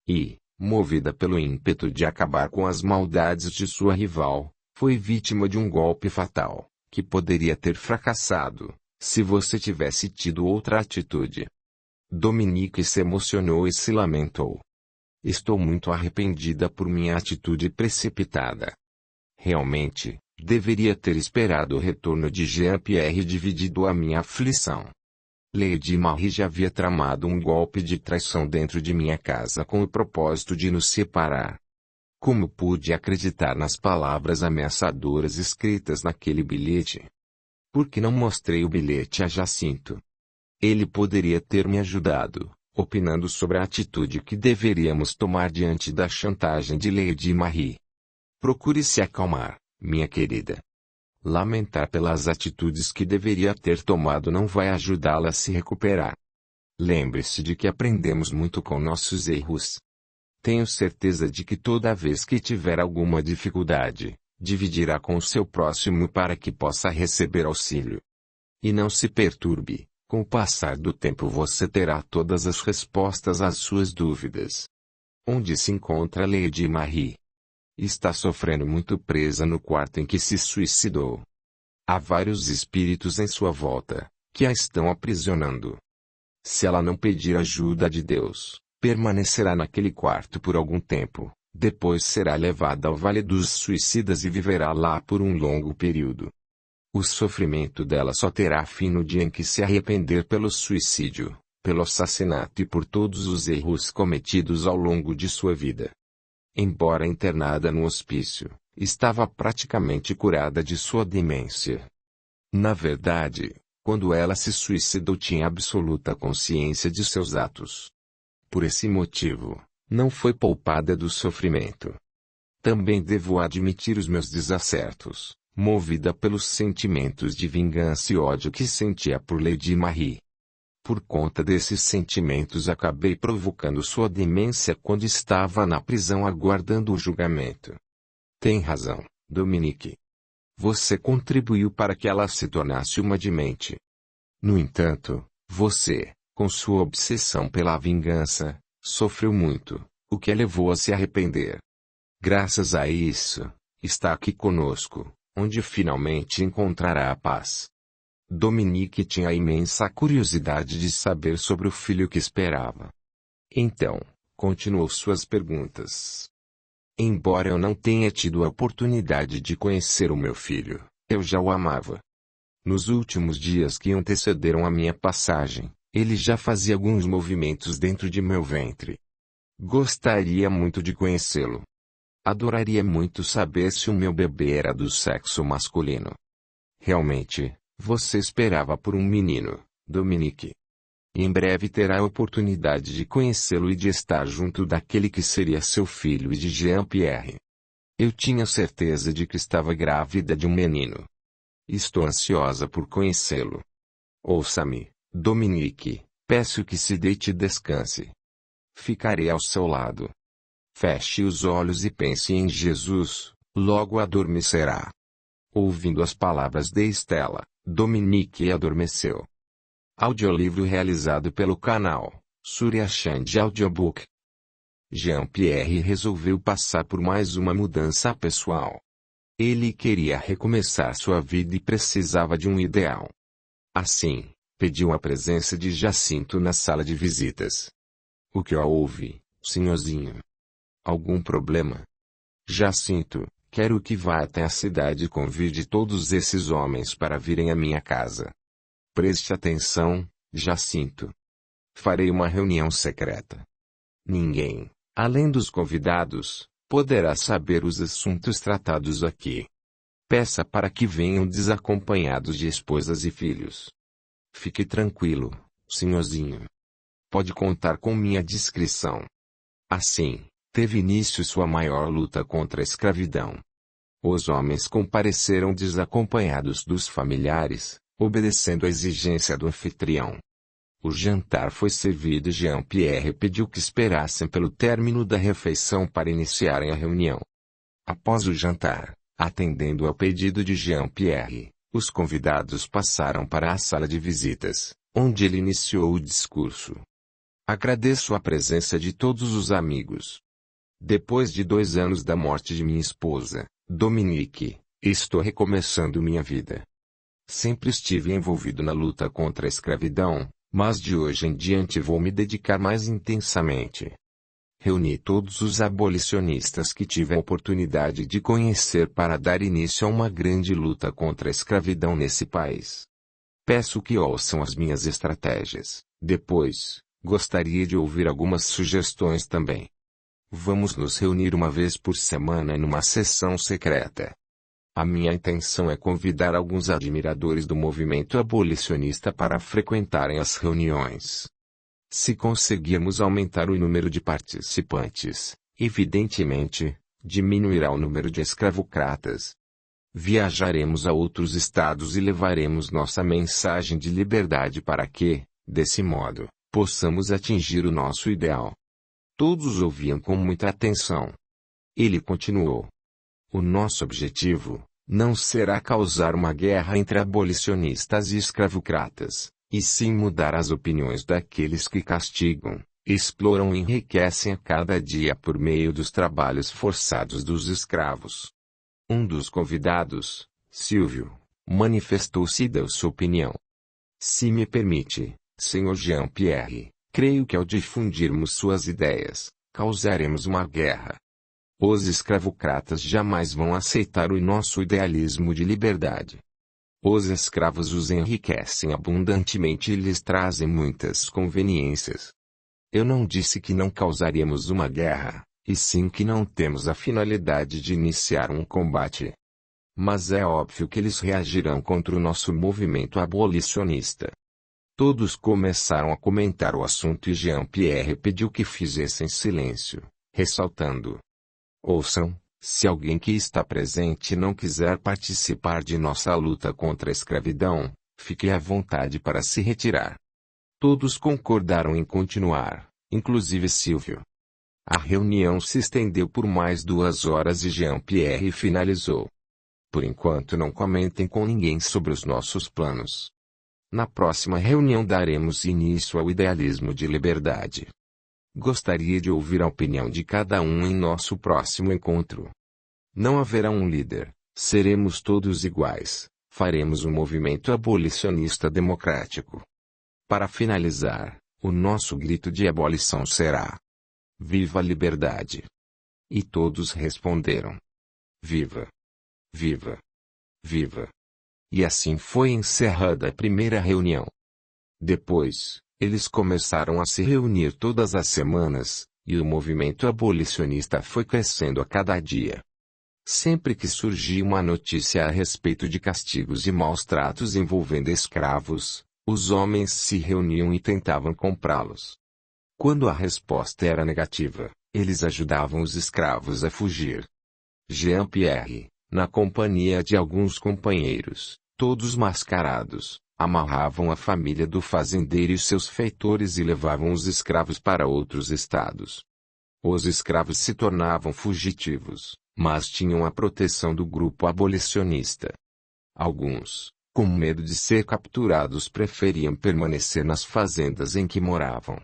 E, movida pelo ímpeto de acabar com as maldades de sua rival, foi vítima de um golpe fatal, que poderia ter fracassado, se você tivesse tido outra atitude. Dominique se emocionou e se lamentou. Estou muito arrependida por minha atitude precipitada. Realmente, deveria ter esperado o retorno de Jean-Pierre e dividido a minha aflição. Lady Marie já havia tramado um golpe de traição dentro de minha casa com o propósito de nos separar. Como pude acreditar nas palavras ameaçadoras escritas naquele bilhete? Por que não mostrei o bilhete a Jacinto? Ele poderia ter me ajudado, opinando sobre a atitude que deveríamos tomar diante da chantagem de Lady Marie. Procure se acalmar, minha querida. Lamentar pelas atitudes que deveria ter tomado não vai ajudá-la a se recuperar. Lembre-se de que aprendemos muito com nossos erros. Tenho certeza de que toda vez que tiver alguma dificuldade, dividirá com o seu próximo para que possa receber auxílio. E não se perturbe. Com o passar do tempo você terá todas as respostas às suas dúvidas. Onde se encontra Lady Marie? Está sofrendo muito presa no quarto em que se suicidou. Há vários espíritos em sua volta, que a estão aprisionando. Se ela não pedir ajuda de Deus, permanecerá naquele quarto por algum tempo, depois será levada ao Vale dos Suicidas e viverá lá por um longo período. O sofrimento dela só terá fim no dia em que se arrepender pelo suicídio, pelo assassinato e por todos os erros cometidos ao longo de sua vida. Embora internada no hospício, estava praticamente curada de sua demência. Na verdade, quando ela se suicidou tinha absoluta consciência de seus atos. Por esse motivo, não foi poupada do sofrimento. Também devo admitir os meus desacertos, movida pelos sentimentos de vingança e ódio que sentia por Lady Marie. Por conta desses sentimentos acabei provocando sua demência quando estava na prisão aguardando o julgamento. Tem razão, Dominique. Você contribuiu para que ela se tornasse uma demente. No entanto, você, com sua obsessão pela vingança, sofreu muito, o que a levou a se arrepender. Graças a isso, está aqui conosco, onde finalmente encontrará a paz. Dominique tinha a imensa curiosidade de saber sobre o filho que esperava. Então, continuou suas perguntas. Embora eu não tenha tido a oportunidade de conhecer o meu filho, eu já o amava. Nos últimos dias que antecederam a minha passagem, ele já fazia alguns movimentos dentro de meu ventre. Gostaria muito de conhecê-lo. Adoraria muito saber se o meu bebê era do sexo masculino. Realmente, você esperava por um menino, Dominique. Em breve terá a oportunidade de conhecê-lo e de estar junto daquele que seria seu filho e de Jean-Pierre. Eu tinha certeza de que estava grávida de um menino. Estou ansiosa por conhecê-lo. Ouça-me, Dominique, peço que se deite e descanse. Ficarei ao seu lado. Feche os olhos e pense em Jesus, logo adormecerá. Ouvindo as palavras de Estela, Dominique adormeceu. Audiolivro realizado pelo canal Surya Chand Audiobook. Jean-Pierre resolveu passar por mais uma mudança pessoal. Ele queria recomeçar sua vida e precisava de um ideal. Assim, pediu a presença de Jacinto na sala de visitas. O que houve, senhorzinho? Algum problema? Jacinto, quero que vá até a cidade e convide todos esses homens para virem à minha casa. Preste atenção, Jacinto. Farei uma reunião secreta. Ninguém, além dos convidados, poderá saber os assuntos tratados aqui. Peça para que venham desacompanhados de esposas e filhos. Fique tranquilo, senhorzinho. Pode contar com minha discrição. Assim, teve início sua maior luta contra a escravidão. Os homens compareceram desacompanhados dos familiares, obedecendo à exigência do anfitrião. O jantar foi servido e Jean-Pierre pediu que esperassem pelo término da refeição para iniciarem a reunião. Após o jantar, atendendo ao pedido de Jean-Pierre, os convidados passaram para a sala de visitas, onde ele iniciou o discurso. Agradeço a presença de todos os amigos. Depois de 2 anos da morte de minha esposa, Dominique, estou recomeçando minha vida. Sempre estive envolvido na luta contra a escravidão, mas de hoje em diante vou me dedicar mais intensamente. Reuni todos os abolicionistas que tive a oportunidade de conhecer para dar início a uma grande luta contra a escravidão nesse país. Peço que ouçam as minhas estratégias. Depois, gostaria de ouvir algumas sugestões também. Vamos nos reunir uma vez por semana numa sessão secreta. A minha intenção é convidar alguns admiradores do movimento abolicionista para frequentarem as reuniões. Se conseguirmos aumentar o número de participantes, evidentemente, diminuirá o número de escravocratas. Viajaremos a outros estados e levaremos nossa mensagem de liberdade para que, desse modo, possamos atingir o nosso ideal. Todos ouviam com muita atenção. Ele continuou. O nosso objetivo não será causar uma guerra entre abolicionistas e escravocratas, e sim mudar as opiniões daqueles que castigam, exploram e enriquecem a cada dia por meio dos trabalhos forçados dos escravos. Um dos convidados, Silvio, manifestou-se e deu sua opinião. Se me permite, Sr. Jean-Pierre, creio que ao difundirmos suas ideias, causaremos uma guerra. Os escravocratas jamais vão aceitar o nosso idealismo de liberdade. Os escravos os enriquecem abundantemente e lhes trazem muitas conveniências. Eu não disse que não causaríamos uma guerra, e sim que não temos a finalidade de iniciar um combate. Mas é óbvio que eles reagirão contra o nosso movimento abolicionista. Todos começaram a comentar o assunto e Jean-Pierre pediu que fizessem silêncio, ressaltando: ouçam, se alguém que está presente não quiser participar de nossa luta contra a escravidão, fique à vontade para se retirar. Todos concordaram em continuar, inclusive Silvio. A reunião se estendeu por mais 2 horas e Jean-Pierre finalizou. Por enquanto não comentem com ninguém sobre os nossos planos. Na próxima reunião daremos início ao idealismo de liberdade. Gostaria de ouvir a opinião de cada um em nosso próximo encontro. Não haverá um líder, seremos todos iguais, faremos um movimento abolicionista democrático. Para finalizar, o nosso grito de abolição será: Viva a liberdade! E todos responderam: Viva! Viva! Viva! E assim foi encerrada a primeira reunião. Depois, eles começaram a se reunir todas as semanas, e o movimento abolicionista foi crescendo a cada dia. Sempre que surgia uma notícia a respeito de castigos e maus tratos envolvendo escravos, os homens se reuniam e tentavam comprá-los. Quando a resposta era negativa, eles ajudavam os escravos a fugir. Jean-Pierre, na companhia de alguns companheiros, todos mascarados, amarravam a família do fazendeiro e seus feitores e levavam os escravos para outros estados. Os escravos se tornavam fugitivos, mas tinham a proteção do grupo abolicionista. Alguns, com medo de ser capturados, preferiam permanecer nas fazendas em que moravam.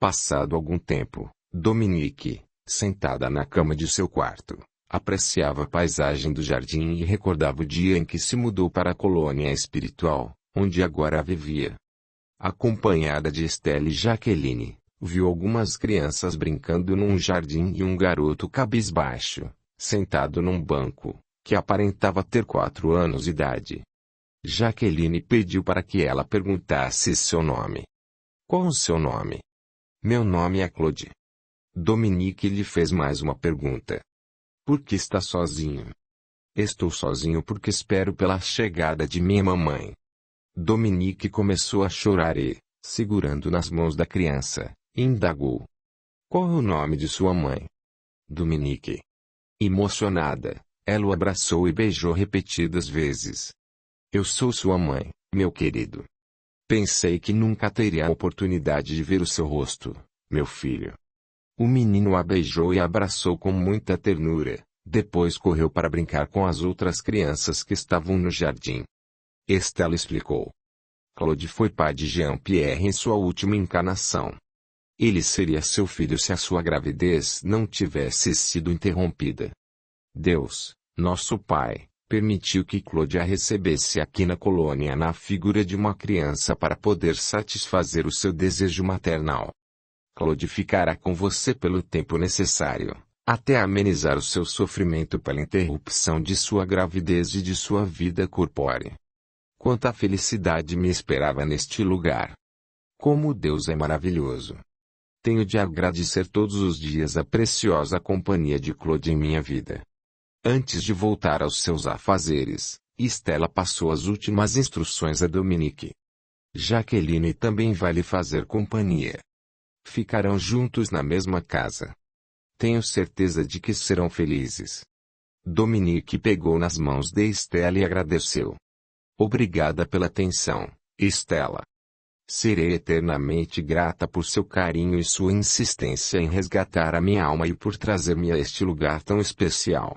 Passado algum tempo, Dominique, sentada na cama de seu quarto, apreciava a paisagem do jardim e recordava o dia em que se mudou para a colônia espiritual, onde agora vivia. Acompanhada de Estelle e Jaqueline, viu algumas crianças brincando num jardim e um garoto cabisbaixo, sentado num banco, que aparentava ter 4 anos de idade. Jaqueline pediu para que ela perguntasse seu nome. Qual o seu nome? Meu nome é Claude. Dominique lhe fez mais uma pergunta. Por que está sozinho? Estou sozinho porque espero pela chegada de minha mamãe. Dominique começou a chorar e, segurando nas mãos da criança, indagou. Qual é o nome de sua mãe? Dominique. Emocionada, ela o abraçou e beijou repetidas vezes. Eu sou sua mãe, meu querido. Pensei que nunca teria a oportunidade de ver o seu rosto, meu filho. O menino a beijou e a abraçou com muita ternura, depois correu para brincar com as outras crianças que estavam no jardim. Estela explicou. Claude foi pai de Jean-Pierre em sua última encarnação. Ele seria seu filho se a sua gravidez não tivesse sido interrompida. Deus, nosso Pai, permitiu que Claude a recebesse aqui na colônia na figura de uma criança para poder satisfazer o seu desejo maternal. Claude ficará com você pelo tempo necessário, até amenizar o seu sofrimento pela interrupção de sua gravidez e de sua vida corpórea. Quanta felicidade me esperava neste lugar! Como Deus é maravilhoso! Tenho de agradecer todos os dias a preciosa companhia de Claude em minha vida. Antes de voltar aos seus afazeres, Estela passou as últimas instruções a Dominique. Jaqueline também vai lhe fazer companhia. Ficarão juntos na mesma casa. Tenho certeza de que serão felizes. Dominique pegou nas mãos de Estela e agradeceu. Obrigada pela atenção, Estela. Serei eternamente grata por seu carinho e sua insistência em resgatar a minha alma e por trazer-me a este lugar tão especial.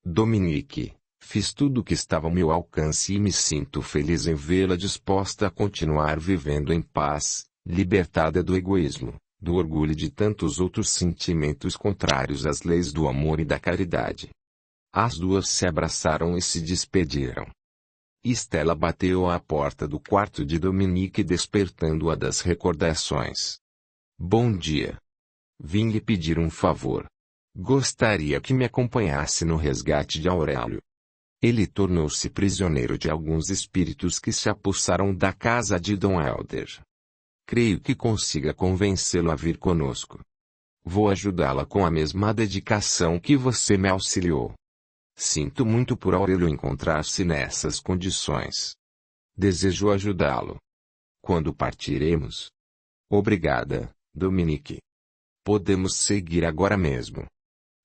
Dominique, fiz tudo o que estava ao meu alcance e me sinto feliz em vê-la disposta a continuar vivendo em paz, libertada do egoísmo, do orgulho e de tantos outros sentimentos contrários às leis do amor e da caridade. As duas se abraçaram e se despediram. Estela bateu à porta do quarto de Dominique despertando-a das recordações. Bom dia. Vim lhe pedir um favor. Gostaria que me acompanhasse no resgate de Aurélio. Ele tornou-se prisioneiro de alguns espíritos que se apossaram da casa de Dom Helder. Creio que consiga convencê-lo a vir conosco. Vou ajudá-la com a mesma dedicação que você me auxiliou. Sinto muito por Aurélio encontrar-se nessas condições. Desejo ajudá-lo. Quando partiremos? Obrigada, Dominique. Podemos seguir agora mesmo.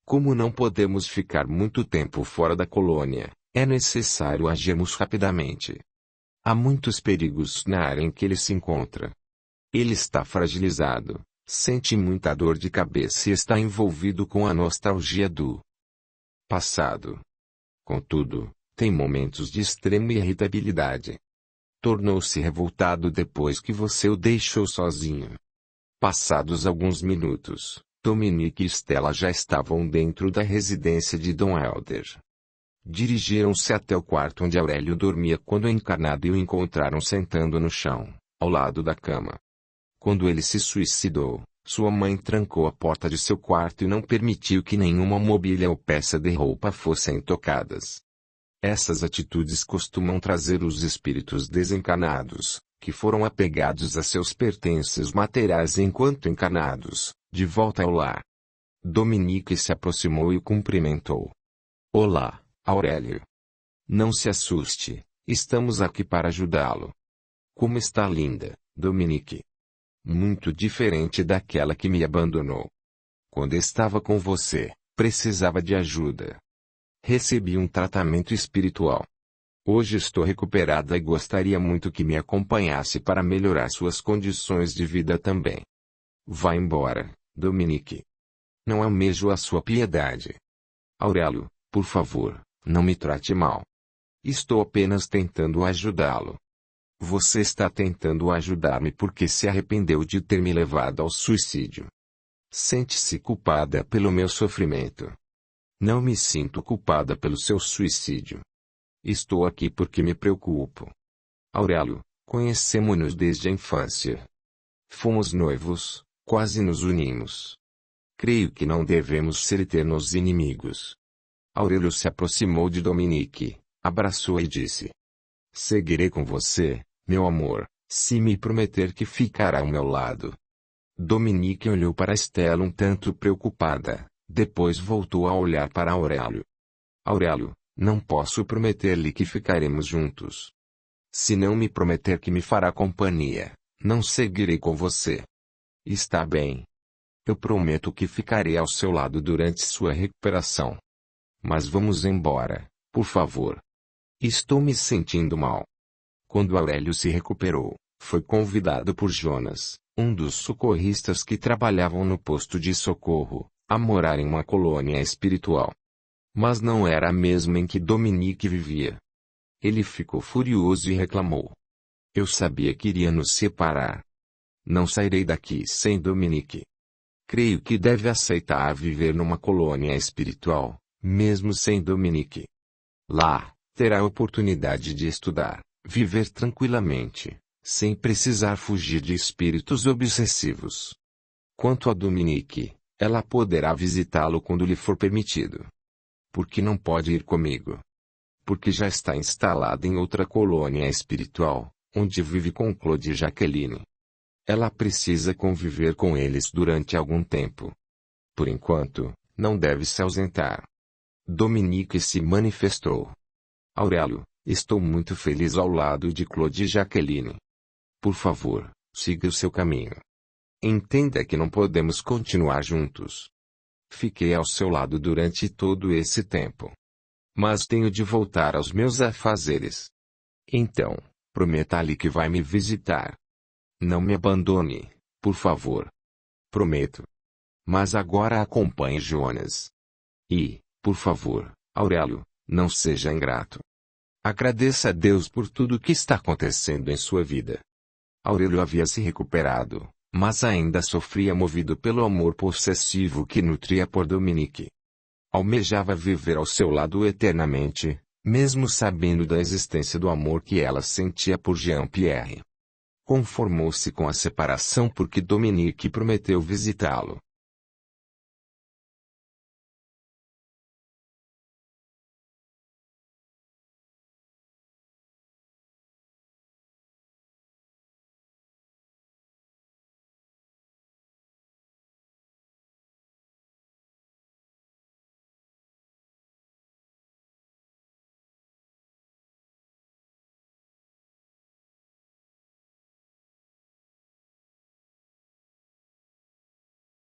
Como não podemos ficar muito tempo fora da colônia, é necessário agirmos rapidamente. Há muitos perigos na área em que ele se encontra. Ele está fragilizado, sente muita dor de cabeça e está envolvido com a nostalgia do passado. Contudo, tem momentos de extrema irritabilidade. Tornou-se revoltado depois que você o deixou sozinho. Passados alguns minutos, Dominique e Estela já estavam dentro da residência de Dom Helder. Dirigiram-se até o quarto onde Aurélio dormia quando encarnado e o encontraram sentando no chão, ao lado da cama. Quando ele se suicidou, sua mãe trancou a porta de seu quarto e não permitiu que nenhuma mobília ou peça de roupa fossem tocadas. Essas atitudes costumam trazer os espíritos desencarnados, que foram apegados a seus pertences materiais enquanto encarnados, de volta ao lar. Dominique se aproximou e o cumprimentou. Olá, Aurélio. Não se assuste, estamos aqui para ajudá-lo. Como está linda, Dominique? Muito diferente daquela que me abandonou. Quando estava com você, precisava de ajuda. Recebi um tratamento espiritual. Hoje estou recuperada e gostaria muito que me acompanhasse para melhorar suas condições de vida também. Vá embora, Dominique. Não almejo a sua piedade. Aurélio, por favor, não me trate mal. Estou apenas tentando ajudá-lo. Você está tentando ajudar-me porque se arrependeu de ter me levado ao suicídio. Sente-se culpada pelo meu sofrimento. Não me sinto culpada pelo seu suicídio. Estou aqui porque me preocupo. Aurélio, conhecemo-nos desde a infância. Fomos noivos, quase nos unimos. Creio que não devemos ser eternos inimigos. Aurélio se aproximou de Dominique, abraçou-a e disse: Seguirei com você, meu amor, se me prometer que ficará ao meu lado. Dominique olhou para Estela um tanto preocupada, depois voltou a olhar para Aurélio. Aurélio, não posso prometer-lhe que ficaremos juntos. Se não me prometer que me fará companhia, não seguirei com você. Está bem. Eu prometo que ficarei ao seu lado durante sua recuperação. Mas vamos embora, por favor. Estou me sentindo mal. Quando Aurélio se recuperou, foi convidado por Jonas, um dos socorristas que trabalhavam no posto de socorro, a morar em uma colônia espiritual. Mas não era a mesma em que Dominique vivia. Ele ficou furioso e reclamou. Eu sabia que iria nos separar. Não sairei daqui sem Dominique. Creio que deve aceitar viver numa colônia espiritual, mesmo sem Dominique. Lá, terá a oportunidade de estudar, viver tranquilamente, sem precisar fugir de espíritos obsessivos. Quanto a Dominique, ela poderá visitá-lo quando lhe for permitido. Por que não pode ir comigo? Porque já está instalada em outra colônia espiritual, onde vive com Claude e Jaqueline. Ela precisa conviver com eles durante algum tempo. Por enquanto, não deve se ausentar. Dominique se manifestou. Aurélio, estou muito feliz ao lado de Claude e Jaqueline. Por favor, siga o seu caminho. Entenda que não podemos continuar juntos. Fiquei ao seu lado durante todo esse tempo. Mas tenho de voltar aos meus afazeres. Então, prometa-lhe que vai me visitar. Não me abandone, por favor. Prometo. Mas agora acompanhe Jonas. E, por favor, Aurélio, não seja ingrato. Agradeça a Deus por tudo o que está acontecendo em sua vida. Aurélio havia se recuperado, mas ainda sofria movido pelo amor possessivo que nutria por Dominique. Almejava viver ao seu lado eternamente, mesmo sabendo da existência do amor que ela sentia por Jean-Pierre. Conformou-se com a separação porque Dominique prometeu visitá-lo.